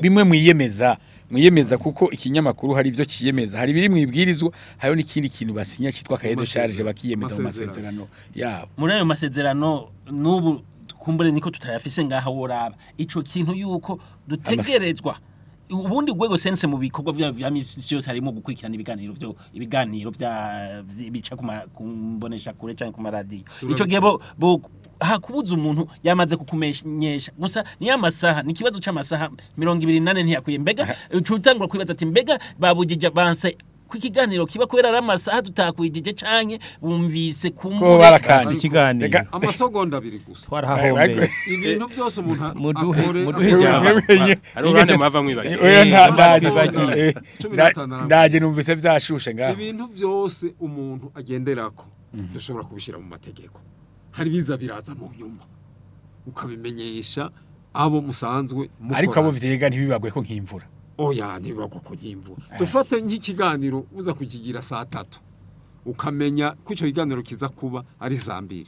S2: bimwe mwiyemeza kuko ikinyamakuru hari ivyo ciyemeza hari biri mwibwirizwa hari n'ikindi kintu basinya citwa kayedo charge bakiyemeza mu masezerano yabo
S3: muri ayo masezerano n'ubu kumbure niko tutayafise ngaha woraba ico kintu yuko dutegerezwa ubundi gwego sense mu bikorwa vya misi yose harimo gukurikirana ibiganiro bya bica kumbonesha kure cyane ku radio ico gihe bo hakubuza umuntu yamaze kukumenyesha gusa ni amasaha ni kibazo c'amasaha 28 ntiyakwiye mbega utangura kwibaza ati mbega babujije banse kwikiganiro kiba kubera ramasaha tutakwijije canke bumvise
S2: ko barakanye
S1: ikiganiro
S4: amasegonda 2 gusa
S1: twarahombe
S4: ibintu byose umuntu
S1: muduhe jama
S5: ari urane mava mwibagiye
S2: ndaje numvise vyashushe ngaho
S4: ibintu byose umuntu agenderako dushobora kubishira mu mategeko hari biza biraza mu nyuma ukabimenyesha abo musanzwe mukora
S2: ariko abo vyega ntibibagwe ko nk'imvura
S4: oya ntibibagwe ko nk'imvura dufate nk'ikiganiro uza kukigira saa 3 ukamenya ko ico kiganiro kiza kuba ari saa 2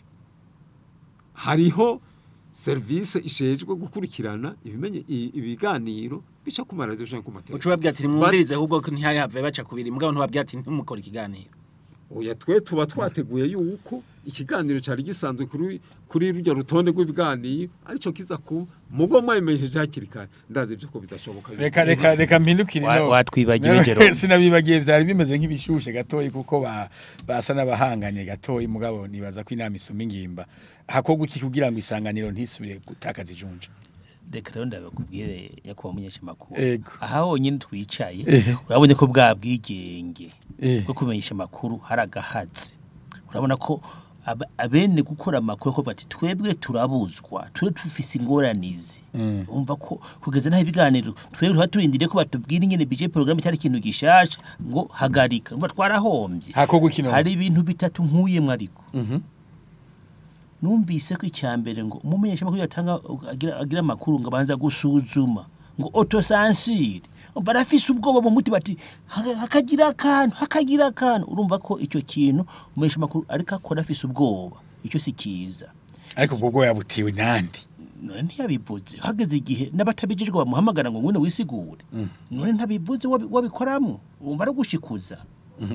S4: hariho service ishejwe gukurikirana ibimenye ibiganiro bica ku maradio canke ku mategeko
S3: ucubabwira ati mwumvirize ahubwo ntihayave baca kubiri mugabo ntubabwira ati ntimukora ikiganiro
S4: oya twe tuba twateguye yuko ikiganiro cari gisanzwe kuri rujya rutonde rw'ibiganiro arico kiza ku mugo mwayimejeje hakiri kare ndazi ibyo ko bidashoboka
S2: reka mpindukire no
S1: watwibagiwe Jerome
S2: sinabibagiye byari bimeze nk'ibishushe gatoyi kuko basa n'abahanganye gatoyi mugabo nibaza ko inama isuma ingimba hakogwa iki kugira ngo isanganiro ntisubire gutakaza ijunja
S1: reka rero ndabakubwire yakuba munyesha makuru
S2: Ego.
S1: aha honyine twicaye urabonye ko bwa bwigenge bwo kumenyesha makuru haragahatse urabona ko abene gukora amakuru ko bati twebwe turabuzwa tufise ingoranizi umva ko kugeza naho ibiganiro twebwe turindire ko batubwira ingene budget programme cyari ikintu gishasha ngo hagarika umva twarahombye
S2: hakogwa iki no
S1: hari ibintu bitatu nkuyemwe ariko numvise ko icyambere ngo umumenyesha makuru yatanga agira makuru ngo abanza gusuzuma ngo autocensure barafise ubwoba mu muti bati hakagira akantu urumva ko icyo kintu umumenyesha makuru ariko akora afise ubwoba icyo si kiza
S2: ariko ubwo yabutiwe nandi
S1: none ntiyabivuze hageze igihe n'abatabijijwe bamuhamagara ngo ngune wisigure none ntabivuze wabikoramo umva ari gushikuza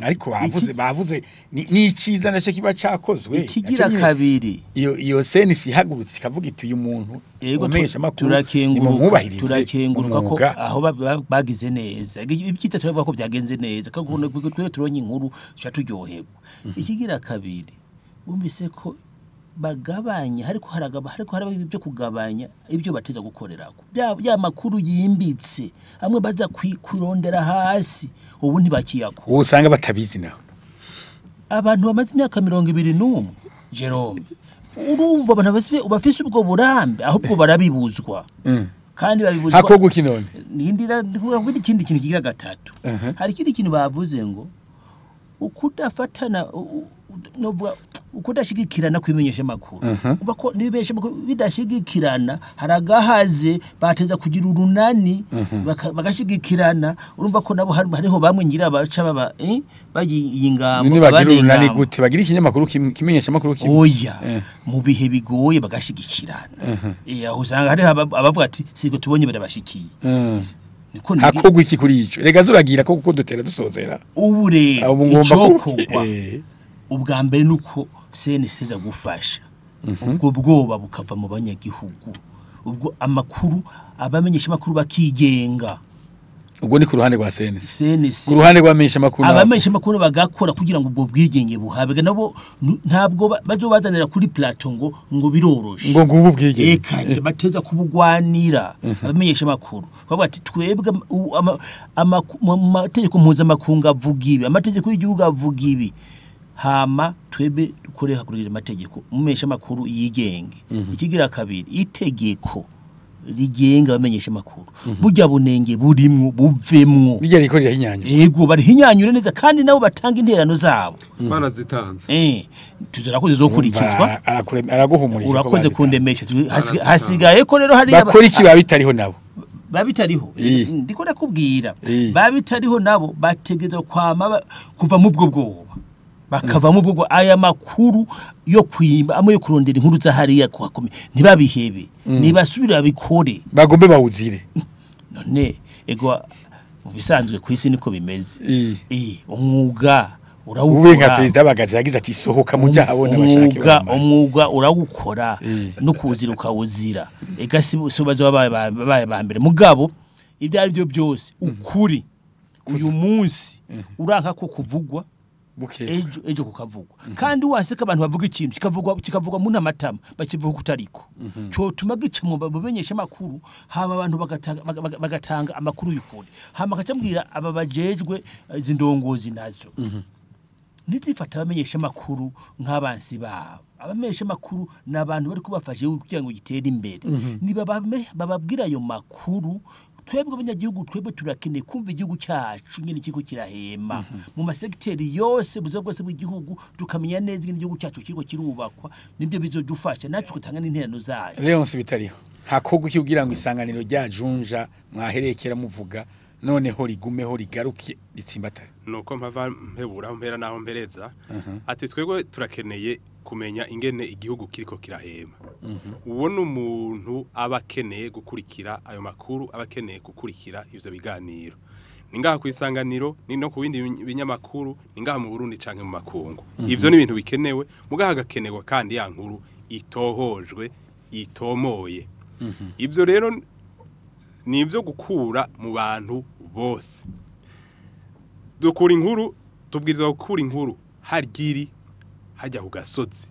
S2: ariko bavuze ni iciza naco kiba cakozwe
S1: ikigira kabiri
S2: iyo senisi hagurutse kavuga iti uyu muntu umesha makuru
S1: turakenguruka ko aho bagize neza ibyitse turavuga ko byagenze neza kagone twe turonye inkuru cyaturyoherwa ikigira kabiri bumvise ko bagabanya hariko haraba ibyo kugabanya ibyo bateza gukorerako bya makuru yimbitse amwe baza kurondera hasi ubu ntibakiyako
S2: usanga batabizi naho
S1: abantu bamaze imyaka 21 Jerome urumva abantu bafise ubwo burambe ahubwo barabibuzwa kandi babibuzwa
S2: hakogwa kinone
S1: nindira ndikubwira ikindi kintu kigira gatatu hari ikindi kintu bavuze ngo ukudafatana novuga ukudashigikirana kwimenyesha makuru ubako nibesha makuru bidashigikirana haragahaze bateza kugira urunani bagashigikirana urumva ko nabo hariho bamwe ngira baca baba bayingambo
S2: bagira urunani gute bagira ikinyamakuru kimenyesha makuru
S1: oya mu bihe bigoye bagashigikirana usanga hariho abavuga ati sigo tubonye barabashikiye
S2: hakogwa iki kuri ico rega zuragira ko kuko dutera dusozera
S1: ubu rero icokogwa ubwa mbere nuko seneseza gufasha ubwo bwoba bukava mu banyagihugu ubwo amakuru abamenyesha makuru bakigenga
S2: ubwo ni ku ruhande rwa senesi ku
S1: ku
S2: ruhande rw'amenyesha makuru
S1: abamenyesha makuru bagakora kugira ngo ubwo bwigenge buhabwe nabo ntabwo bazobazanira kuri plateau ngo biroroshe
S2: ngo ngubu bwigenge
S1: eka bateza kubugwanira abamenyesha makuru bavuga ati twebwe amategeko mpuzamakungu avuga ibi amategeko y'igihugu avuga ibi hama twebe dukorera hakurikije amategeko umumenyesha makuru yigenge ikigira kabiri itegeko rigenga abamenyesha makuru burya bunenge burimwo buvemwo
S2: bijya rikorera hinyanyura
S1: yego bari hinyanyure neza kandi nabo batanga interano zabo
S4: barazitanze
S1: tuzarakoze zo kurikizwa
S2: araguhumurisha
S1: urakoze kundemesha hasigaye ko rero hari
S2: bakora iki babitariho nabo
S1: babitariho ndiko nakubwira babitariho nabo bategeza kwama kuva mu bwo bwoba bakavamo ubwo aya makuru yo kwimba amwe yo kurondera inkuru za hariya kwakome ntibabihebe nibasubira bikore
S2: bagombe bawuzire
S1: none ego bisanzwe kwisi niko bimeze umwuga urawukora
S2: ubenga president bagaze yagize ati sohoka mu cyaha n'abashaki
S1: umwuga urawukora no kuzira ukawuzira ega sibazo babaye bambere mugabo ibyo ari byo byose ukuri uyu munsi uranka ko kuvugwa ejo kukavugwa kandi waseka abantu bavuga ikintu kikavugwa mu namatama bakivuga kutariko cyo tuma gica mu bamenyesha makuru hama abantu bagatanga amakuru y'ukuri hama kacambwira aba bajejwe zindongozi nazo nizifata abamenyesha makuru nk'abansi babo abamenyesha makuru nabantu bari kubafashe kugira ngo gitere imbere niba bababwira ayo makuru twebwe abanyagihugu twebwe turakeneye kumva igihugu cyacu nyine kiko kirahema mu masekiteri yose buzo bwose bw'igihugu tukamenya neza ingene igihugu cyacu kiriko kirubakwa nibyo bizodufasha natwe kutanga n'interano zayo
S2: rero nsibitariho hakogwa kugira ngo isanganiro ryajunja mwaherekera muvuga noneho rigumeho rigaruke ritsimbatare
S5: nuko mpava mpebura mpera naho mpereza ati twebwe turakeneye kumenya ingene igihugu kiriko kirahema uwo n'umuntu abakeneye gukurikira ayo makuru abakeneye gukurikira ivyo biganiro ni ngaha ku Isanganiro ni no ku bindi binyamakuru ni ngaha mu Burundi canke mu makungu ivyo ni ibintu bikenewe mugaha gakenewe kandi ya nkuru itohojwe itomoye ivyo rero ni ivyo gukura mu bantu bose dukura inkuru tubwirizwa gukura inkuru hargiri hajya ku gasozi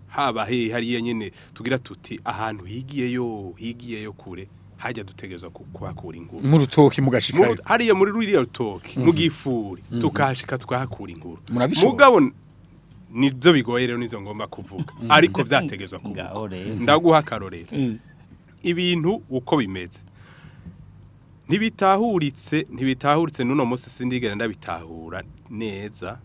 S5: haba hariya nyene tugira tuti ahantu higiyeyo kure hajya dutegerezwa kuhakura inkuru
S2: mu rutoki mugashikayo
S5: hariya muri ruriya rutoki mu gifuri tukahashika tukahakura inkuru
S2: Murabishobora?
S5: mugabo nibyo bigoye rero nizo ngomba kuvuga ariko vyategezwa kuvuga ndaguha akarorero ibintu uko bimeze ntibitahuritse nuno munsi sindigera ndabitahura neza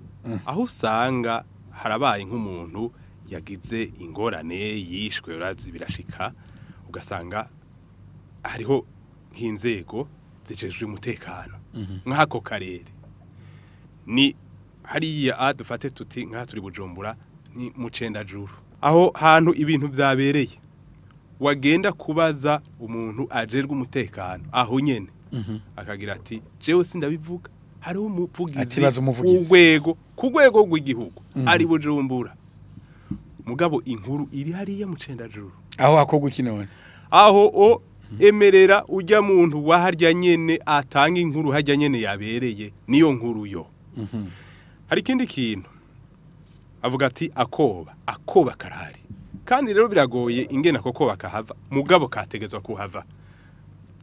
S5: aho usanga harabaye nk'umuntu yagize ingorane yishwe uravye birashika ugasanga hariho nk'inzego zijejwe umutekano nk'ako karere ni hariya dufate tuti nka turi Bujumbura ni mu Cendajuru aho hantu ibintu vyabereye wagenda kubaza umuntu ajerwe umutekano aho nyene akagira ati jewe sindabivuga hariho umuvugizi ku rwego rw'igihugu ari Bujumbura mugabo inkuru iri hariya mu Cendajuru
S2: aho hakogwa ikinone
S5: aho emerera ujya muntu waharya nyene atanga inkuru hajya nyene yabereye niyo nkuru yo hari ikindi kintu avuga ati akoba karahari kandi rero biragoye ingena koko bakahava mugabo kategezwa kuhava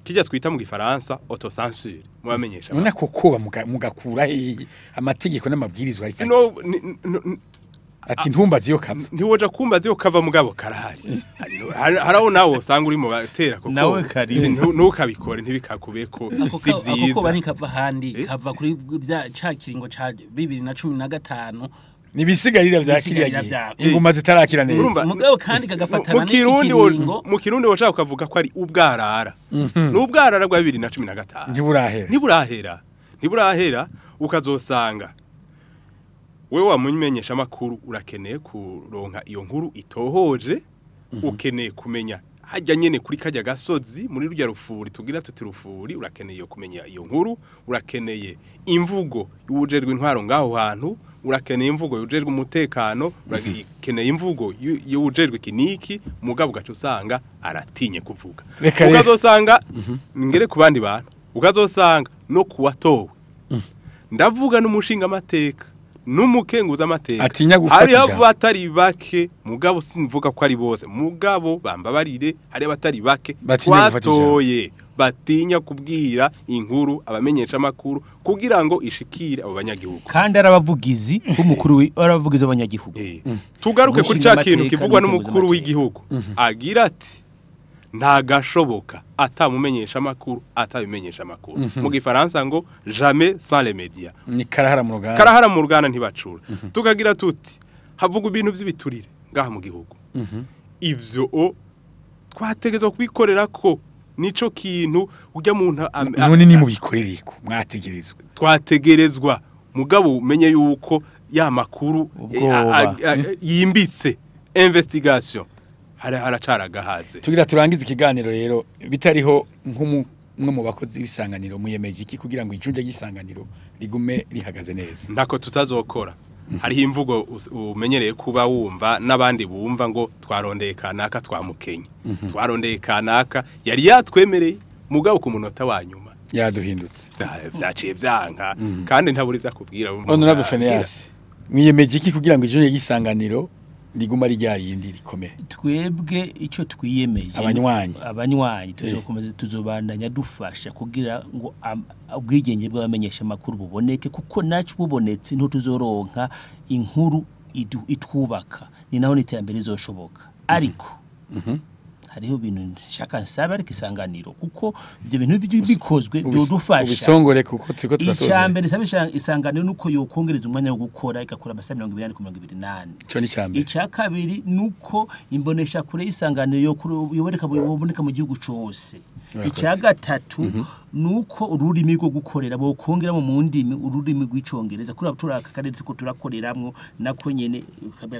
S5: kijya twita mu gifaransa autocensure mubamenyesha
S2: none kokoba mugakura amategeko n'amabwirizwa ari ati ntumbazi yo kava
S5: ntiwoja kumbazi yo kava mugabo karahari haraho nawo usanga uri mu batera koko
S1: nawe kari
S5: ntukabikore ntibikakubeko si byiza
S3: ako bari kava handi kava kuri bya cakiringo ca 2015
S2: nibisigarira vya kiriya inguma zitarakira neza
S3: mugabo kandi kagafatana n'ikiringo
S5: mu kirundi woshaka kuvuga ko ari ubwarara n'ubwarara bwa 2015 ntiburahera ukazosanga wewe wamumenyesha makuru urakeneye kuronka iyo nkuru itohoje ukeneye kumenya hajya nyene kuri kajya gasozi muri rujya rufuri tugira tuti rufuri urakeneye kumenya iyo nkuru urakeneye imvugo yujerwe intwaro ngaho hantu urakeneye imvugo yujerwe umutekano urakeneye imvugo yujerwe kiniki mugabo gacu usanga aratinye kuvuga ukazosanga ngere ku bandi bantu ukazosanga no kuwatowe ndavuga n'umushinga amateka numukenguza amateka
S2: atinya gufatira
S5: ari abatari bake mugabo simvuga ko ari bose mugabo bambabarire ari abatari bake twatoye batinya kubwira inkuru abamenyesha makuru kugira ngo ishikire abo banyagihugu
S1: kandi arabavugizi b'umukuru arabavugizi abanyagihugu
S5: tugaruke kuri ca kintu kivugwa n'umukuru w'igihugu agira ati nta gashoboka atamumenyesha makuru atabimenyesha makuru mu gifaransa ngo jamais sans les médias
S2: ni karahara
S5: mu ruganda ntibacura tukagira tuti havuga ibintu by'ibiturire ngaha mu gihugu ivyo twategezwa kubikorera ko nico kintu ujya muntu
S2: none ni mu bikorereko mwategerezwa
S5: twategerezwa mugabo umenye yuko ya makuru yimbitse investigation haracaragahaze
S2: tugira turangiza ikiganiro rero bitariho nk'umwe mu bakozi b'isanganiro muyemeje iki kugira ngo ijunje ry'isanganiro rigume rihagaze neza
S5: ntako tutazokora hariho imvugo umenyereye kuba wumva n'abandi bumva ngo twarondeye kanaka twamukenye twarondeye kanaka yari yatwemereye mugabo ku munota wa nyuma
S2: yaduhindutse
S5: vyaciye vyanka kandi ntaburi vyakubwira
S2: honorable Phineas mwiyemeje iki kugira ngo ijunje ry'isanganiro riguma ryarindi rikomeye
S1: twebwe icyo twiyemeje abanywanyi tuzokomeza tuzobandanya dufasha kugira ngo ubwigenge bw'abamenyesha makuru buboneke kuko nacu bubonetse nto tuzoronka inkuru itwubaka ni naho n'iterambere rizoshoboka ariko hariho ibintu nshaka nsaba ariko Isanganiro kuko ibyo bintu bikozwe byodufasha
S2: ubisongore kuko turiko turasoza
S1: icyambere sabisha Isanganiro nuko yokongereza umwanya wo gukora igakora amasaha 228
S2: cyo ni cyambere
S1: icyakabiri nuko imbonesha kure Isanganiro yo kuboneka mu gihugu cyose icya gatatu nuko ururimi rwo gukorera bo kongera mu ndimi ururimi rw'icongereza kuri abaturaka kandi tuko turakoreramwo nako nyene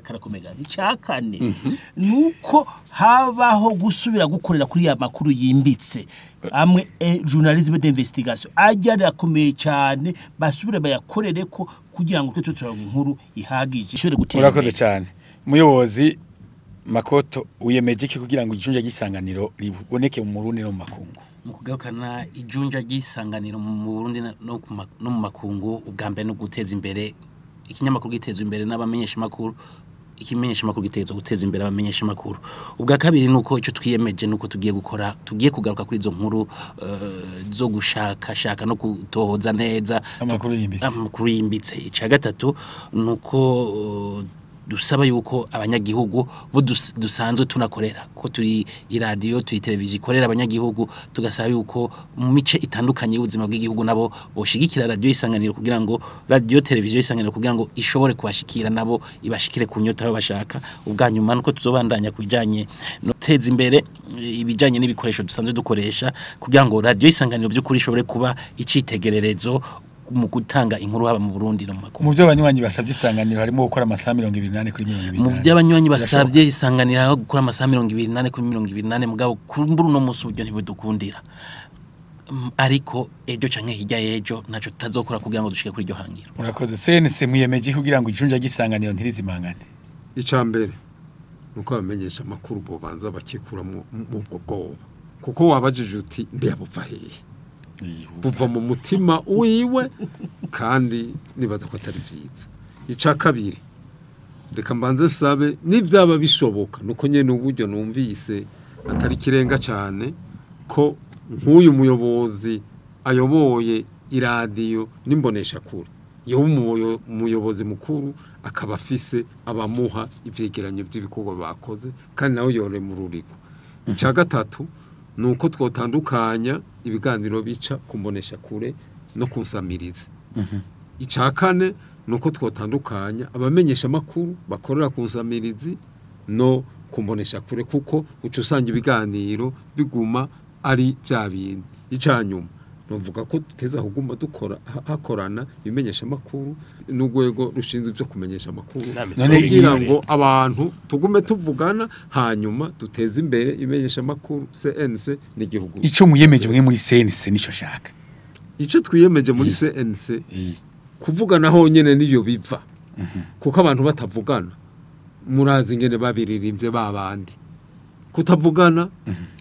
S1: karakomega icya kane nuko habaho gusubira gukorera kuri ya makuru yimbitse amwe journalisme d'investigation ajya rakomeye cyane basubire bayakorere ko kugira ngo twe turavuga inkuru ihagije ishobore gutera
S2: urakoze cyane muyobozi Makoto uyemeje iki kugira ngo ijunja gisanganiro riboneke mu Burundi no mu makungu
S3: mu kugarukana ijunja gisanganiro mu Burundi no mu makungu ubwambe no guteza imbere ikinyamakuru giteza imbere n'abamenyesha makuru ikimenyesha makuru giteza guteza imbere abamenyesha makuru ubwa kabiri nuko ico twiyemeje nuko tugiye gukora tugiye kugaruka kuri izo nkuru zo gushaka no kutohoza neza amakuru yimbitse ica gatatu nuko dusaba yuko abanyagihugu bo dusanzwe tunakorera ko turi iradio turi televiziyo ikorera abanyagihugu tugasaba yuko mu mice itandukanye y'ubuzima bw'igihugu nabo boshigikira radio Isanganiro kugira ngo radio televiziyo Isanganiro kugira ngo ishobore kubashikira nabo ibashikire kunyota aho bashaka ubwanyuma nuko tuzobandanya kubijanye no teza imbere ibijanye n'ibikoresho dusanzwe dukoresha kugira ngo radio Isanganiro by'ukuri ishobore kuba icitegererezo mu gutanga inkuru haba mu Burundi no mu makungu.
S2: Mu byo abanywanyi basabye Isanganiro harimo gukora amasaha 28 kuri 28.
S3: Mu byo abanywanyi basabye Isanganiro gukora amasaha 28 kuri 28 mugabo kumbura no musi ubyo ntibudukundira. Ariko ejo canke hirya ejo naco tutazokora kugira ngo dushike kuri iryo hangiro.
S2: Murakoze sense muyemeje kugira ngo ijunja gisanganiro ntirizimangane.
S4: Icambere nuko bamenyesha makuru bo banza bakikura mu bwoba. Kuko wabajije uti mbe yabuva hehe? Buva mu mutima wiwe kandi nibaza ko atari vyiza. Ica kabiri reka mbanze sabe nivyaba bishoboka nuko nyene uburyo numvise atari kirenga cyane ko nk'uyu muyobozi ayoboye iradiyo nimbonesha kure yo umuyobozi mukuru akaba afise abamuha ivyegeranyo by'ibikorwa bakoze kandi nawe yore mu rurigo. Ica gatatu nuko twotandukanya ibiganiro bica kumbonesha kure no kunsamiriza. Ica kane nuko twotandukanya abamenyesha makuru bakorera kunsamirizi no kumbonesha kure kuko uco usanga ibiganiro biguma ari bya bindi. Icanyuma novuga ko tuteza kuguma dukora hakorana bimenyesha makuru n'ugwego rushinzwe byo kumenyesha makuru kugira ngo abantu tugume tuvugana hanyuma duteze imbere imenyesha makuru CNC n'igihugu.
S2: Ico muyemeje mwe muri CNC nico shaka.
S4: Ico twiyemeje muri CNC kuvugana ho nyene niyo biva. Kuko abantu batavugana murazi ingene babiririmbye babandi. Kutavugana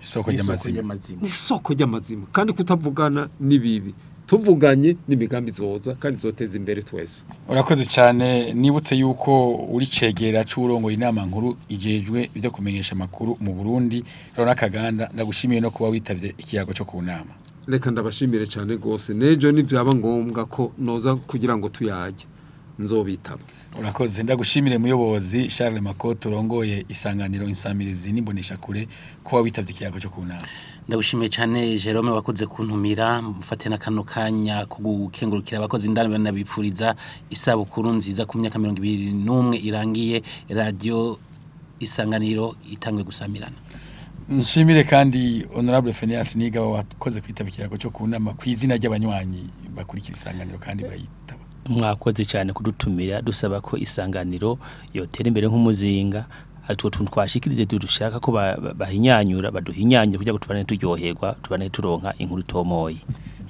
S2: isoko ry'amazima
S4: isoko ry'amazima kandi kutavugana ni bibi tuvuganye n'imigambi zoza kandi zoteza imbere twese.
S2: Urakoze cyane nibutse yuko uri cegera c'urongo inama nkuru ijejwe byo kumenyesha makuru mu Burundi Rona Kaganda ndagushimiye no kuba witavye ikiyago cyo ku nama.
S4: Reka ndabashimire cyane gose nejo nivyaba ngombwa ko noza kugira ngo tuyaje nzobitaba.
S2: Urakoze ndagushimire muyobozi Charles Makoto rongoye Isanganiro insamirizi nimbonesha kure ko witavye ikiyago cyo ku nama.
S3: Ndagushimiye cyane Jerome wakoze kuntumira mufate na kano kanya kugukengurukira abakozi ndani nabipfuriza isabukuru nziza ku myaka 21 irangiye radio Isanganiro itangwe gusamirana.
S2: Nshimire kandi honorable Phineas Niga wakoze kwitaba ikiyago cyo ku nama kwizina ry'abanywanyi bakurikira Isanganiro kandi bayitaba.
S1: Mwakoze cyane kudutumira dusaba ko Isanganiro yotera imbere nk'umuzinga atwo twashikirize dushaka ko bahinyanyura baduhinyanye kugira ngo tubane turyoherwa tubane turonka inkuru tomoyi.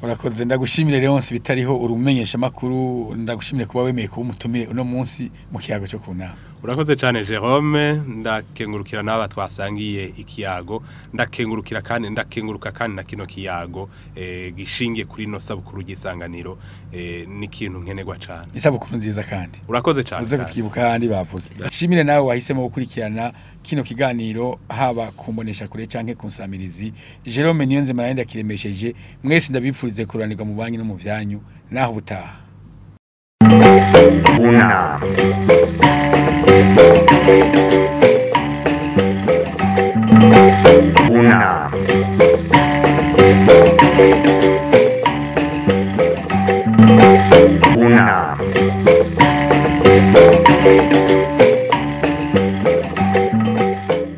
S2: Urakoze ndagushimire Leonce bitariho urumenyesha makuru ndagushimire kuba wemeye kuba umutumire uno munsi mu kiyago cyo kunama.
S5: Urakoze cyane Jerome ndakengurukira naba twasangiye ikiyago ndakenguruka kandi na kino kiyago gishingiye kuri no sabukuru gisanganiro ni kintu nkenegwa cyane.
S2: Isabukuru nziza kandi.
S5: Urakoze cyane.
S2: Uze kutwibuka kandi bavuze. Shimire nawe wahisemo gukurikirana kino kiganiro haba kumbonesha kure canke kunsamirizi. Jerome Niyonzima narinda kiremesheje mwese ndabipfurize kuranirwa mu banki no mu vyanyu naho butaha. Una